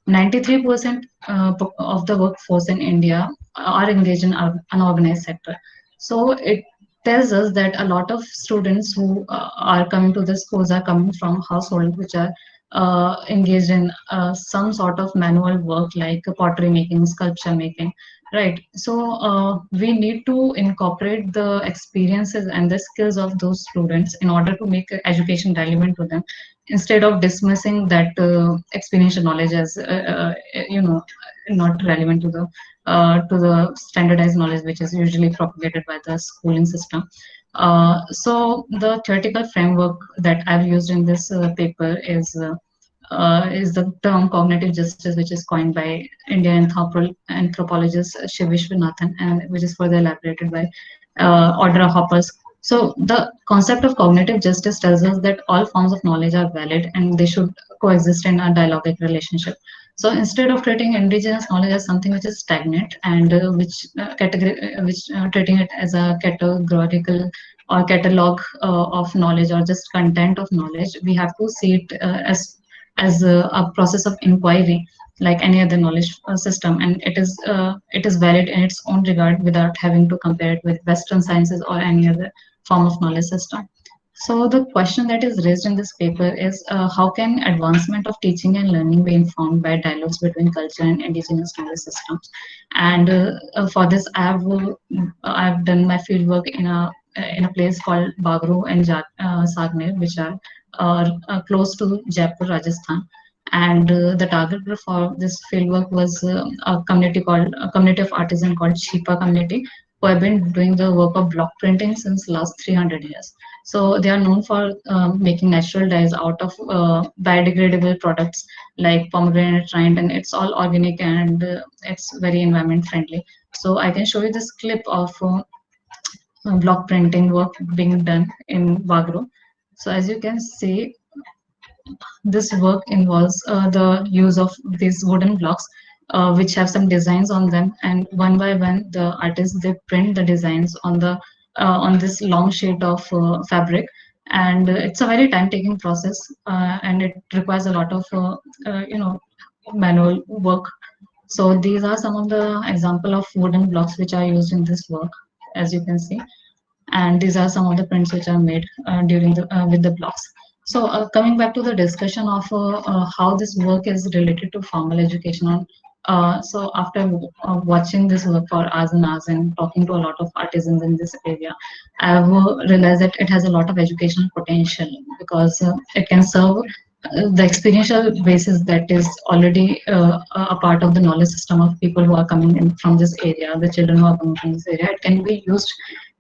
93% of the workforce in India are engaged in unorganized sector. So it tells us that a lot of students who are coming to the schools are coming from households which are engaged in some sort of manual work like pottery making, sculpture making, right? So we need to incorporate the experiences and the skills of those students in order to make education relevant to them, instead of dismissing that experiential knowledge as not relevant to the standardized knowledge which is usually propagated by the schooling system. So the theoretical framework that I've used in this paper is the term cognitive justice, which is coined by Indian anthropologist Shiv Vishwanathan, and which is further elaborated by Audra Hoppers. So the concept of cognitive justice tells us that all forms of knowledge are valid and they should coexist in a dialogic relationship. So instead of treating indigenous knowledge as something which is stagnant and which treating it as a categorical or catalog of knowledge or just content of knowledge, we have to see it as a process of inquiry like any other knowledge system, and it is valid in its own regard without having to compare it with Western sciences or any other form of knowledge system. So the question that is raised in this paper is how can advancement of teaching and learning be informed by dialogues between culture and indigenous knowledge systems? And for this, I've done my fieldwork in a place called Bagru and Sagner, which are close to Jaipur, Rajasthan. And the target group for this fieldwork was a community of artisans called Shipa community, who have been doing the work of block printing since last 300 years. So they are known for making natural dyes out of biodegradable products like pomegranate rind, and it's all organic and it's very environment friendly. So I can show you this clip of block printing work being done in Bagro. So as you can see, this work involves the use of these wooden blocks, which have some designs on them, and one by one, the artists they print the designs on this long sheet of fabric, and it's a very time-taking process, and it requires a lot of manual work. So these are some of the example of wooden blocks which are used in this work, as you can see, and these are some of the prints which are made during the with the blocks. So coming back to the discussion of how this work is related to formal education, so after watching this work for hours and hours and talking to a lot of artisans in this area, I've realized that it has a lot of educational potential because it can serve the experiential basis that is already a part of the knowledge system of people who are coming in from this area, the children who are coming from this area. It can be used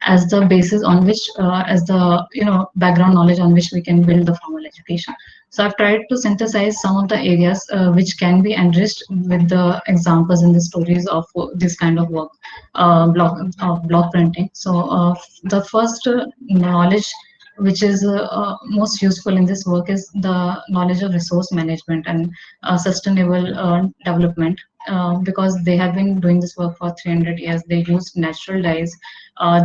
as the basis on which, as the background knowledge on which we can build the formal education. So I've tried to synthesize some of the areas which can be enriched with the examples and the stories of this kind of work, block printing. So the first knowledge which is most useful in this work is the knowledge of resource management and sustainable development, because they have been doing this work for 300 years. They use natural dyes.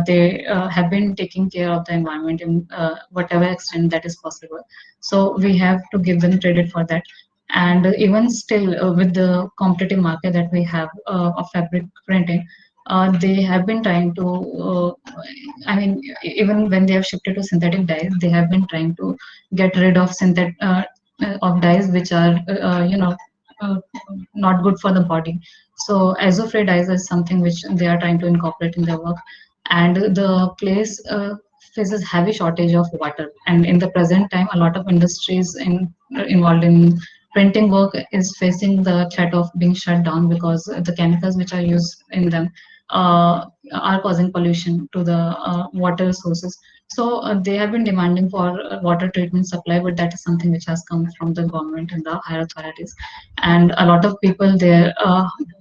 They have been taking care of the environment in whatever extent that is possible. So we have to give them credit for that. And even still, with the competitive market that we have of fabric printing, they have been trying to, I mean, even when they have shifted to synthetic dyes, they have been trying to get rid of synthetic of dyes which are, uh, not good for the body. So azo-free dyes is something which they are trying to incorporate in their work. And the place faces heavy shortage of water. And in the present time, a lot of industries involved in printing work is facing the threat of being shut down because the chemicals which are used in them are causing pollution to the water sources. So they have been demanding for water treatment supply, but that is something which has come from the government and the higher authorities. And a lot of people there,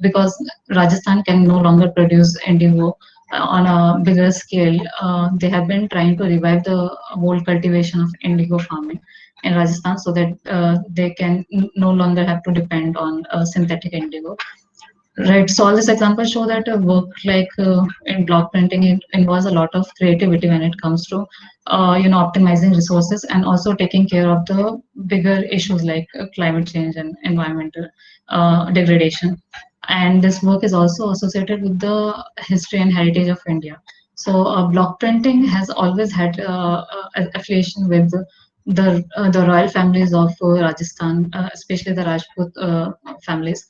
because Rajasthan can no longer produce indigo on a bigger scale, they have been trying to revive the whole cultivation of indigo farming in Rajasthan so that they can no longer have to depend on synthetic indigo. Right. So all these examples show that work like in block printing, it involves a lot of creativity when it comes to, optimizing resources and also taking care of the bigger issues like climate change and environmental degradation. And this work is also associated with the history and heritage of India. So block printing has always had affiliation with the royal families of Rajasthan, especially the Rajput families.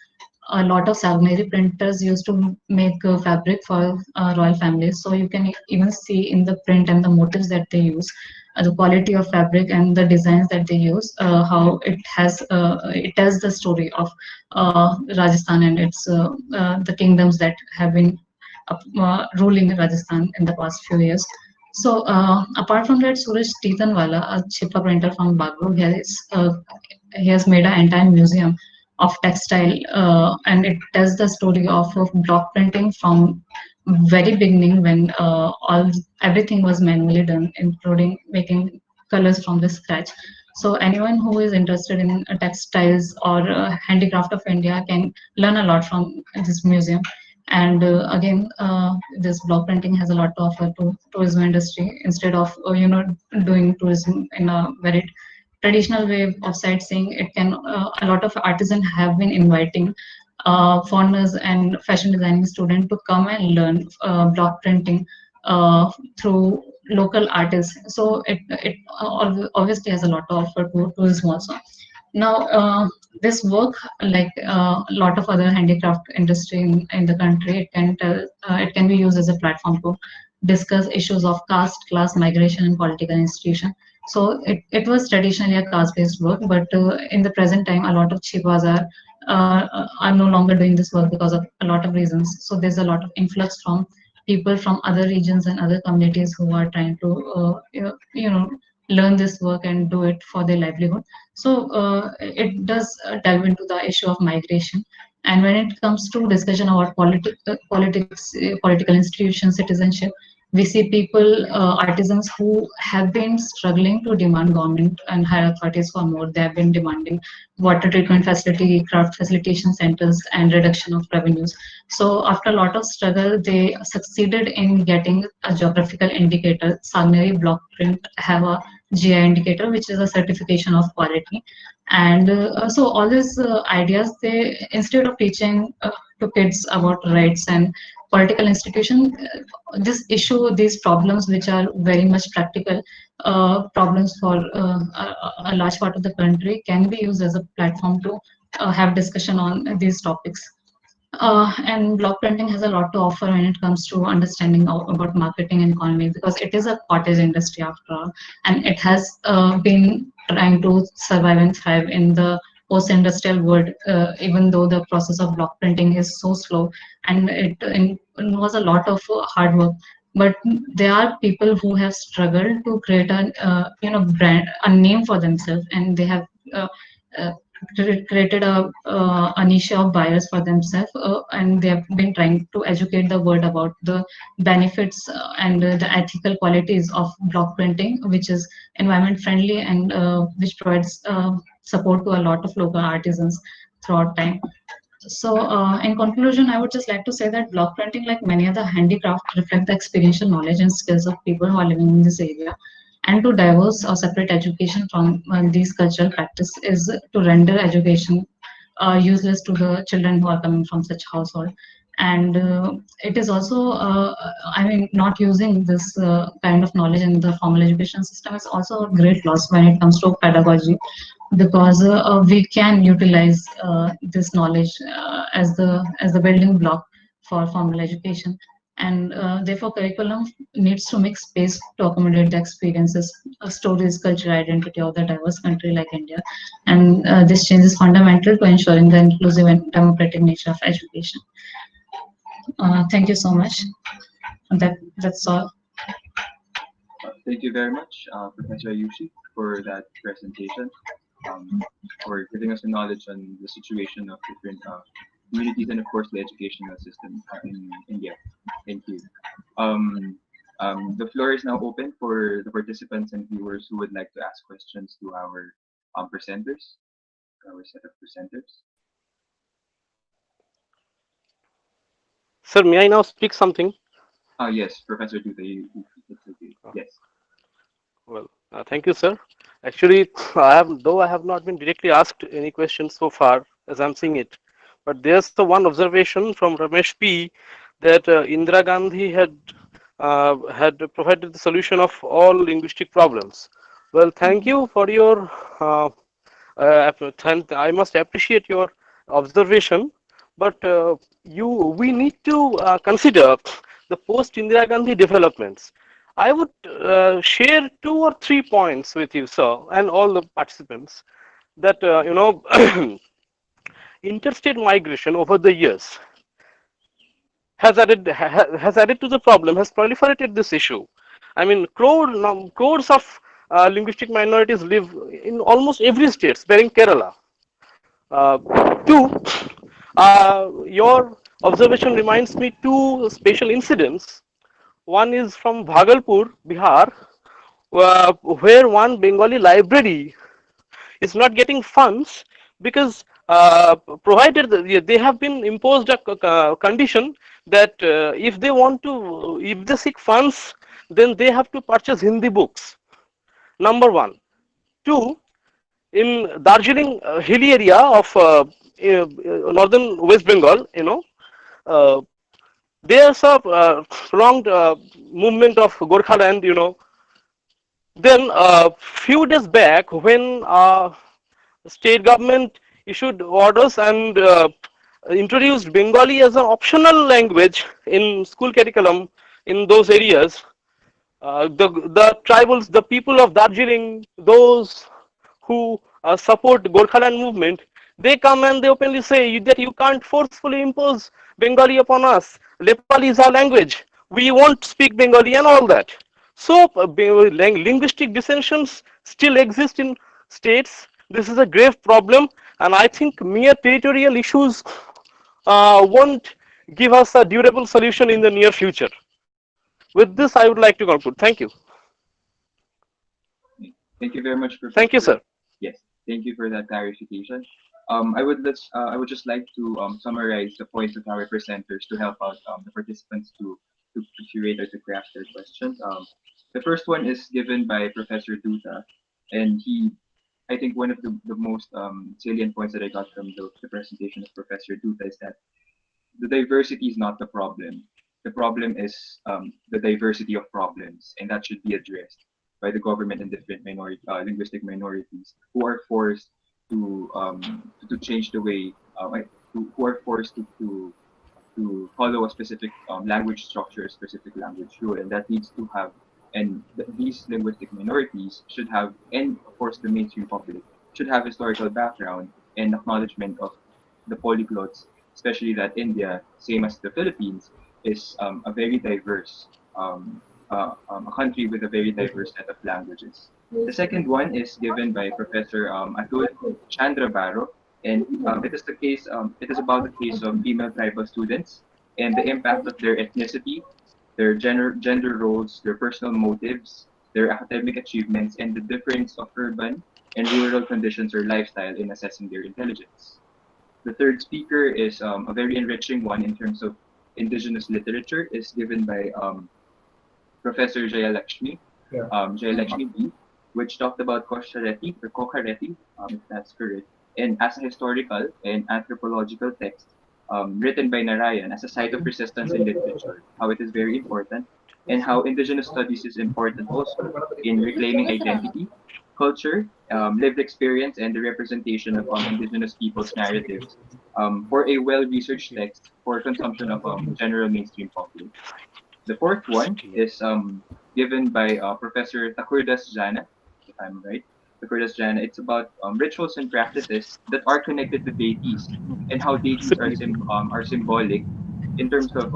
A lot of Savnari printers used to make fabric for royal families. So you can even see in the print and the motifs that they use, the quality of fabric and the designs that they use, how it tells the story of Rajasthan and its the kingdoms that have been ruling Rajasthan in the past few years. So apart from that, Suraj Titanwala, a chippa printer from Bagru, he has made an entire museum of textile, and it tells the story of block printing from very beginning when all everything was manually done, including making colors from the scratch. So anyone who is interested in textiles or handicraft of India can learn a lot from this museum. And again, this block printing has a lot to offer to tourism industry. Instead of doing tourism in a very traditional way of sightseeing, it can a lot of artisans have been inviting foreigners and fashion designing students to come and learn block printing through local artists. So it obviously has a lot to offer to tourism also. Now, this work, like a lot of other handicraft industry in the country, it can be used as a platform to discuss issues of caste, class, migration, and political institution. So it was traditionally a caste-based work, but in the present time, a lot of chivas are no longer doing this work because of a lot of reasons. So there's a lot of influx from people from other regions and other communities who are trying to learn this work and do it for their livelihood. So it does delve into the issue of migration. And when it comes to discussion about political institutions, citizenship, we see people, artisans who have been struggling to demand government and higher authorities for more. They have been demanding water treatment facility, craft facilitation centers, and reduction of revenues. So after a lot of struggle, they succeeded in getting a geographical indicator. Sagneri block print have a GI indicator, which is a certification of quality. And so all these ideas, they instead of teaching to kids about rights and political institution, this issue, these problems, which are very much practical problems for a large part of the country, can be used as a platform to have discussion on these topics. And block printing has a lot to offer when it comes to understanding about marketing and economy, because it is a cottage industry after all, and it has been trying to survive and thrive in the post-industrial world, even though the process of block printing is so slow and it was a lot of hard work. But there are people who have struggled to create a brand, a name for themselves, and they have uh, created a niche of buyers for themselves, and they have been trying to educate the world about the benefits and the ethical qualities of block printing, which is environment friendly and which provides support to a lot of local artisans throughout time. So, in conclusion, I would just like to say that block printing, like many other handicraft, reflect the experiential knowledge and skills of people who are living in this area. And to diverse or separate education from these cultural practice is to render education useless to the children who are coming from such household. And it is also, I mean, not using this kind of knowledge in the formal education system is also a great loss when it comes to pedagogy, because we can utilize this knowledge as the building block for formal education, and therefore curriculum needs to make space to accommodate the experiences, stories, cultural identity of the diverse country like India, and this change is fundamental to ensuring the inclusive and democratic nature of education. Thank you so much. That's all. Thank you very much, Professor Yushi, for that presentation, um, for giving us a knowledge on the situation of different communities and, of course, the educational system in India. Thank you. Um, the floor is now open for the participants and viewers who would like to ask questions to our presenters, our set of presenters. Sir, may I now speak something? Yes, Professor Duda, it's okay. Yes. Well, thank you, sir. Actually, though I have not been directly asked any questions so far, as I'm seeing it, but there's the one observation from Ramesh P. that Indira Gandhi had provided the solution of all linguistic problems. Well, thank Mhm. you for your. I must appreciate your observation, but we need to consider the post Indira Gandhi developments. I would share 2 or 3 points with you, sir, and all the participants, that interstate migration over the years has added to the problem, has proliferated this issue. I mean, crores of linguistic minorities live in almost every state, bearing Kerala. Uh, Two, your observation reminds me two special incidents. One is from Bhagalpur, Bihar, where one Bengali library is not getting funds because provided they have been imposed a condition that if they seek funds, then they have to purchase Hindi books. Number one. Two, in Darjeeling hilly area of northern West Bengal, uh, there's a prolonged movement of Gorkhaland, Then few days back, when state government issued orders and introduced Bengali as an optional language in school curriculum in those areas, the tribals, the people of Darjeeling, those who support Gorkhaland movement, they come and they openly say that you can't forcefully impose Bengali upon us. Nepali is our language. We won't speak Bengali and all that. So linguistic dissensions still exist in states. This is a grave problem, and I think mere territorial issues won't give us a durable solution in the near future. With this, I would like to conclude. Thank you. Thank you very much, Thank you, Professor. sir. Yes, thank you for that clarification. I would just like to summarize the points of our presenters to help out the participants to curate or to craft their questions. The first one is given by Professor Duta, and I think one of the most salient points that I got from the presentation of Professor Duta is that the diversity is not the problem. The problem is the diversity of problems, and that should be addressed by the government and different linguistic minorities who are forced to change the way, who are forced to follow a specific language structure, a specific language rule, and that needs to have, and these linguistic minorities should have, and of course the mainstream public should have historical background and acknowledgement of the polyglots, especially that India, same as the Philippines, is a very diverse, a country with a very diverse set of languages. The second one is given by Professor Atul Chandrabaro, and it is about the case of female tribal students and the impact of their ethnicity, their gender roles, their personal motives, their academic achievements, and the difference of urban and rural conditions or lifestyle in assessing their intelligence. The third speaker is a very enriching one in terms of indigenous literature, is given by Professor Jayalakshmi B, which talked about Kokhareti, if that's correct, and as a historical and anthropological text written by Narayan as a site of resistance in literature, how it is very important, and how indigenous studies is important also in reclaiming identity, culture, lived experience, and the representation of indigenous people's narratives for a well-researched text for consumption of general mainstream public. The fourth one is given by Professor Takurdas Jana, if I'm right. Takurdas Jana. It's about rituals and practices that are connected to deities and how deities are symbolic in terms of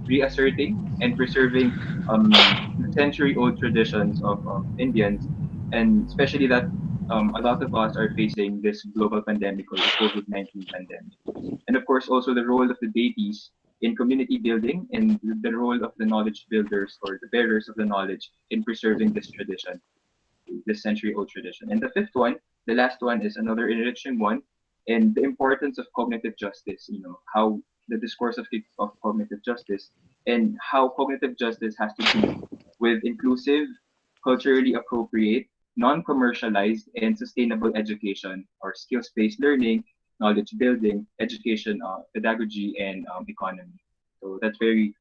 reasserting and preserving the century-old traditions of Indians, and especially that a lot of us are facing this global pandemic or the COVID-19 pandemic, and of course also the role of the deities in community building and the role of the knowledge builders or the bearers of the knowledge in preserving this tradition, this century-old tradition. And the fifth one, the last one, is another enriching one, and the importance of cognitive justice. You know how the discourse of cognitive justice and how cognitive justice has to do with inclusive, culturally appropriate, non-commercialized, and sustainable education or skills-based learning, knowledge building, education, pedagogy, and economy. So that's very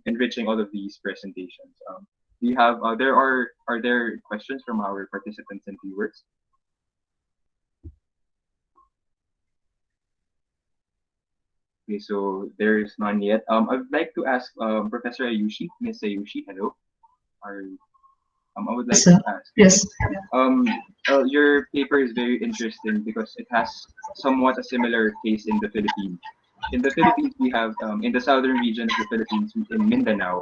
enriching all of these presentations. We have are there questions from our participants and viewers? Okay, so there is none yet. I would like to ask Professor Ayushi, Miss Ayushi, hello. Are I would Yes, like sir. to ask. Yes. Um, your paper is very interesting because it has somewhat a similar case in the Philippines. In the Philippines, we have in the southern region of the Philippines, in Mindanao,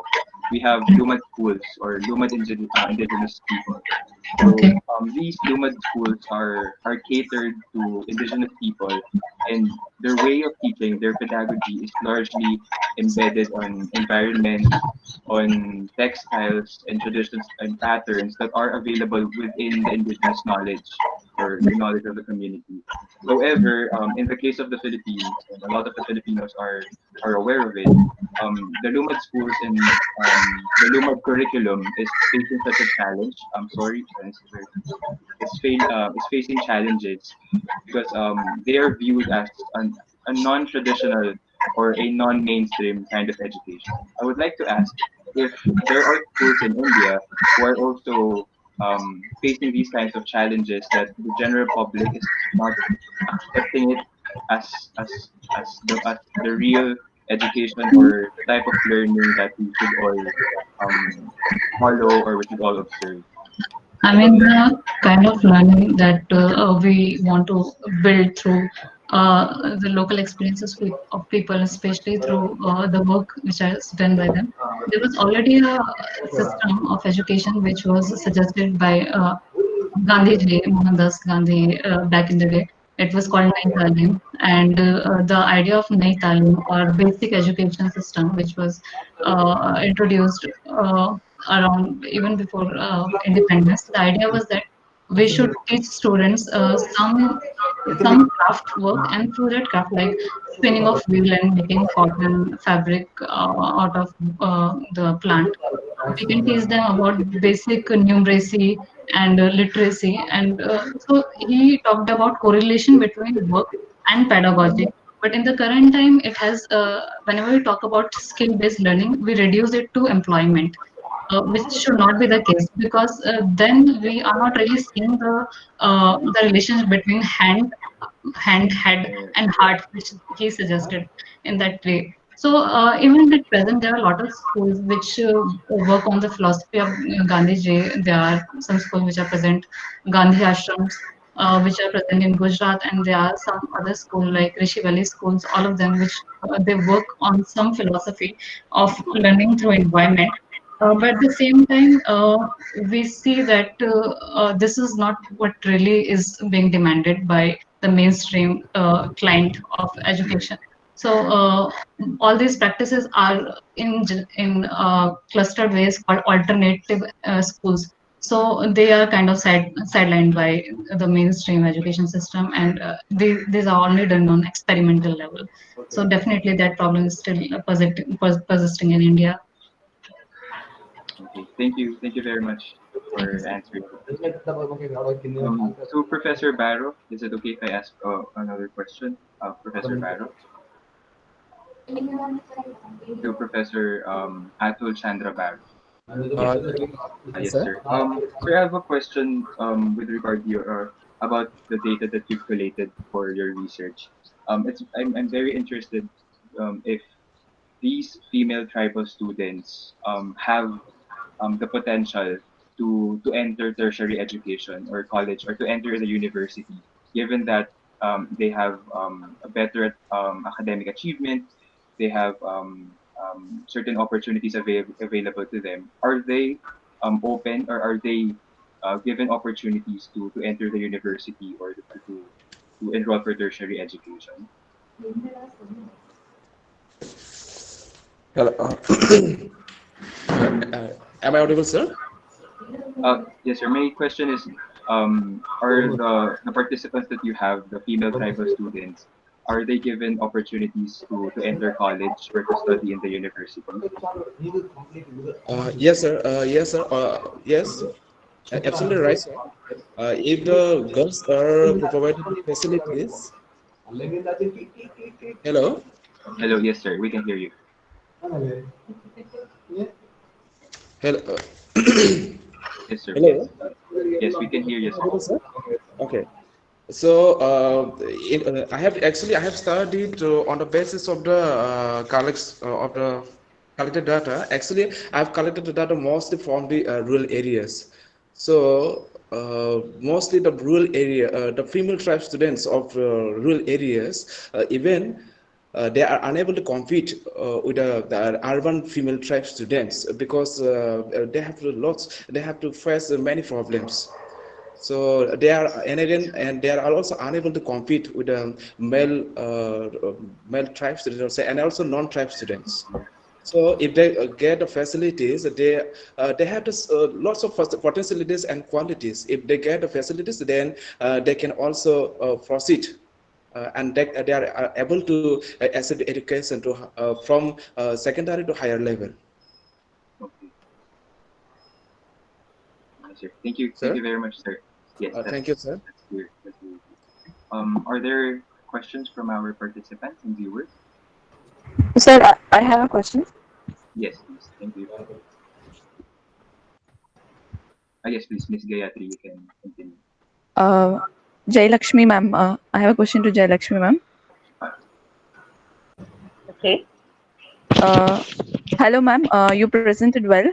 we have Lumad schools or indigenous people. Okay. So these Lumad schools are catered to indigenous people, and their way of teaching, their pedagogy is largely embedded on environment, on textiles and traditions and patterns that are available within the indigenous knowledge or the knowledge of the community. However, in the case of the Philippines, and a lot of the Filipinos are aware of it, the Lumad schools and the Lumad curriculum is facing such a challenge. I'm sorry, is facing challenges because they are viewed as a non-traditional or a non-mainstream kind of education. I would like to ask if there are schools in India who are also facing these kinds of challenges that the general public is not accepting it as the real education or the type of learning that we should all um, follow or we should all observe. I mean, the kind of learning that we want to build through the local experiences of people, especially through the work which is done by them. There was already a system of education which was suggested by Gandhiji, Mohandas Gandhi, back in the day. It was called Nai Talim, and the idea of Nai Talim or basic education system, which was introduced around even before independence. The idea was that we should teach students some craft work, and through that craft, like spinning of wheel and making cotton fabric out of the plant, we can teach them about basic numeracy and literacy. And so he talked about correlation between work and pedagogy. But in the current time, it has, whenever we talk about skill based learning, we reduce it to employment. Which should not be the case, because then we are not really seeing the relationship between hand, head, and heart, which he suggested in that way. So even at present, there are a lot of schools which work on the philosophy of Gandhiji. There are some schools which are present, Gandhi ashrams, which are present in Gujarat, and there are some other schools like Rishi Valley schools. All of them, which they work on some philosophy of learning through environment. But at the same time, we see that this is not what really is being demanded by the mainstream client of education. So all these practices are in clustered ways called alternative schools. So they are kind of sidelined by the mainstream education system, and these are only done on experimental level. So definitely that problem is still persisting in India. Okay, thank you very much for answering. So Professor Barro, is it okay if I ask another question? Professor Barro, to Professor Atul Chandra Barro. Uh, Yes, sir. sir. Sir, I have a question with regard to your about the data that you've collated for your research. I'm very interested if these female tribal students have the potential to enter tertiary education or college or to enter the university, given that they have a better academic achievement, they have certain opportunities available to them. Are they open or are they given opportunities to enter the university or to enroll for tertiary education? Hello. Am I audible, sir? Yes, sir. My question is, are the participants that you have, the female tribal students, are they given opportunities to enter college or to study in the university? Yes, sir. Yes, sir. Yes, absolutely right, sir. If the girls are provided with facilities, hello, Hello, yes, sir. We can hear you. hello, Yes, sir. Yes. hello. Yes, we can hear you, sir. Audible, sir? Okay. So, I have studied on the basis of the collected data. Actually, I have collected the data mostly from the rural areas. So, mostly the rural area, the female tribe students of rural areas, even they are unable to compete with the urban female tribe students because they have to face many problems. So they are unable, and they are also unable to compete with male tribe students and also non-tribe students. So if they get the facilities, they have this, lots of potentialities and qualities. If they get the facilities, then they can also proceed. And they are able to access education to from secondary to higher level. Okay. Yes, sir. Thank you. Thank Sir, you very much, sir. Yes, thank you, sir. that's clear. That's clear. Are there questions from our participants and viewers? Sir, I have a question. Yes, please. Thank you. Yes, please, Miss Gayatri, you can continue. Uh, Jai Lakshmi ma'am, I have a question to Jai Lakshmi ma'am. Okay. Uh, Hello ma'am, you presented well.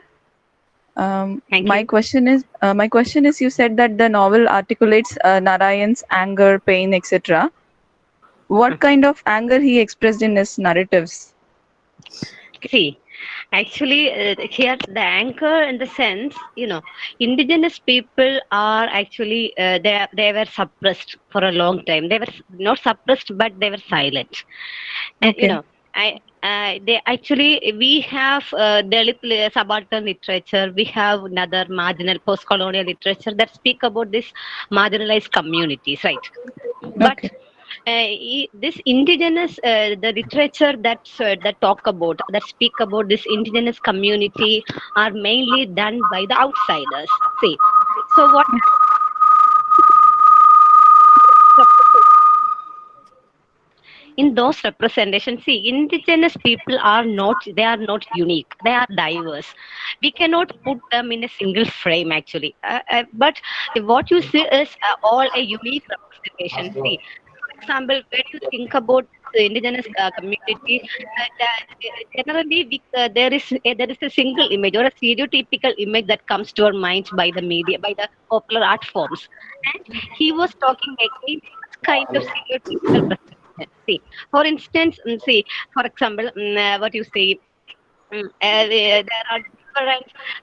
Thank you. My question is, you said that the novel articulates Narayan's anger, pain, etc. What kind of anger he expressed in his narratives? See, actually, here the anchor in the sense, indigenous people are actually they were suppressed for a long time. They were not suppressed, but they were silent. And Okay. they actually we have Dalit subaltern literature. We have another marginal post-colonial literature that speak about this marginalized communities, right? But Okay. this indigenous the literature that talk about that speak about this indigenous community are mainly done by the outsiders. See, so what in those representations, see, indigenous people are not, they are not unique, they are diverse. We cannot put them in a single frame actually, but what you see is all a unique representation. See, for example, when you think about the indigenous community, generally there is a single image or a stereotypical image that comes to our minds by the media, by the popular art forms, and he was talking against such kind of stereotypical presentation. See, for instance, see, for example, what you say, there are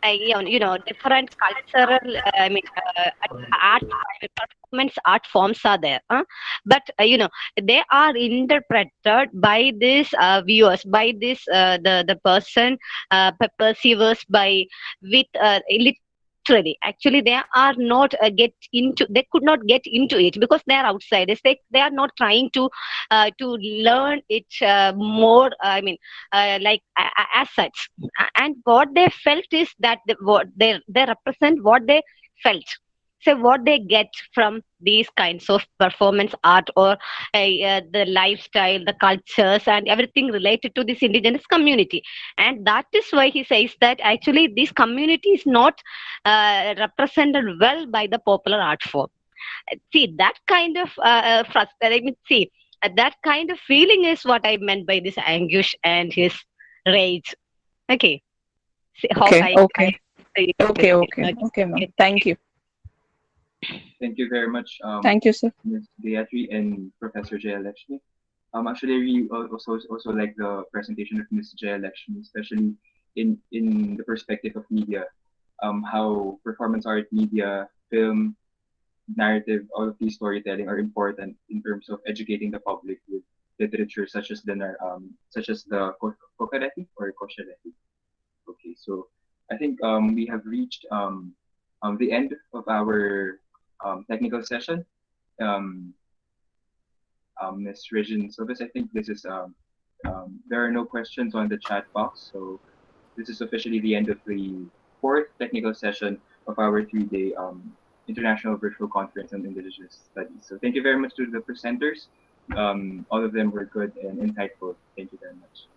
different, different cultural, art, performance art forms are there. But they are interpreted by these viewers, by this the person perceivers by with literally. Actually, they are not they could not get into it because they are outsiders. They are not trying to learn it more. As such. And what they felt is that what they represent what they felt. So what they get from these kinds of performance art, or the lifestyle, the cultures, and everything related to this indigenous community. And that is why he says that actually this community is not represented well by the popular art form. See, that kind of that kind of feeling is what I meant by this anguish and his rage. Okay. See, hope Okay, I okay, okay, explained it. okay, Okay. okay, ma'am. Okay, Thank you. Thank you very much, Thank you, sir. Ms. Gayatri and Professor Jayalakshmi. Actually, I really also like the presentation of Ms. Jayalakshmi, especially in the perspective of media, how performance art, media, film, narrative, all of these storytelling are important in terms of educating the public with literature such as the Kokareti or Koshareti. Okay, so I think we have reached the end of our technical session. Um, Ms. Regine Silvas, I think this is there are no questions on the chat box, so this is officially the end of the fourth technical session of our three-day international virtual conference on Indigenous Studies. So thank you very much to the presenters. All of them were good and insightful. Thank you very much.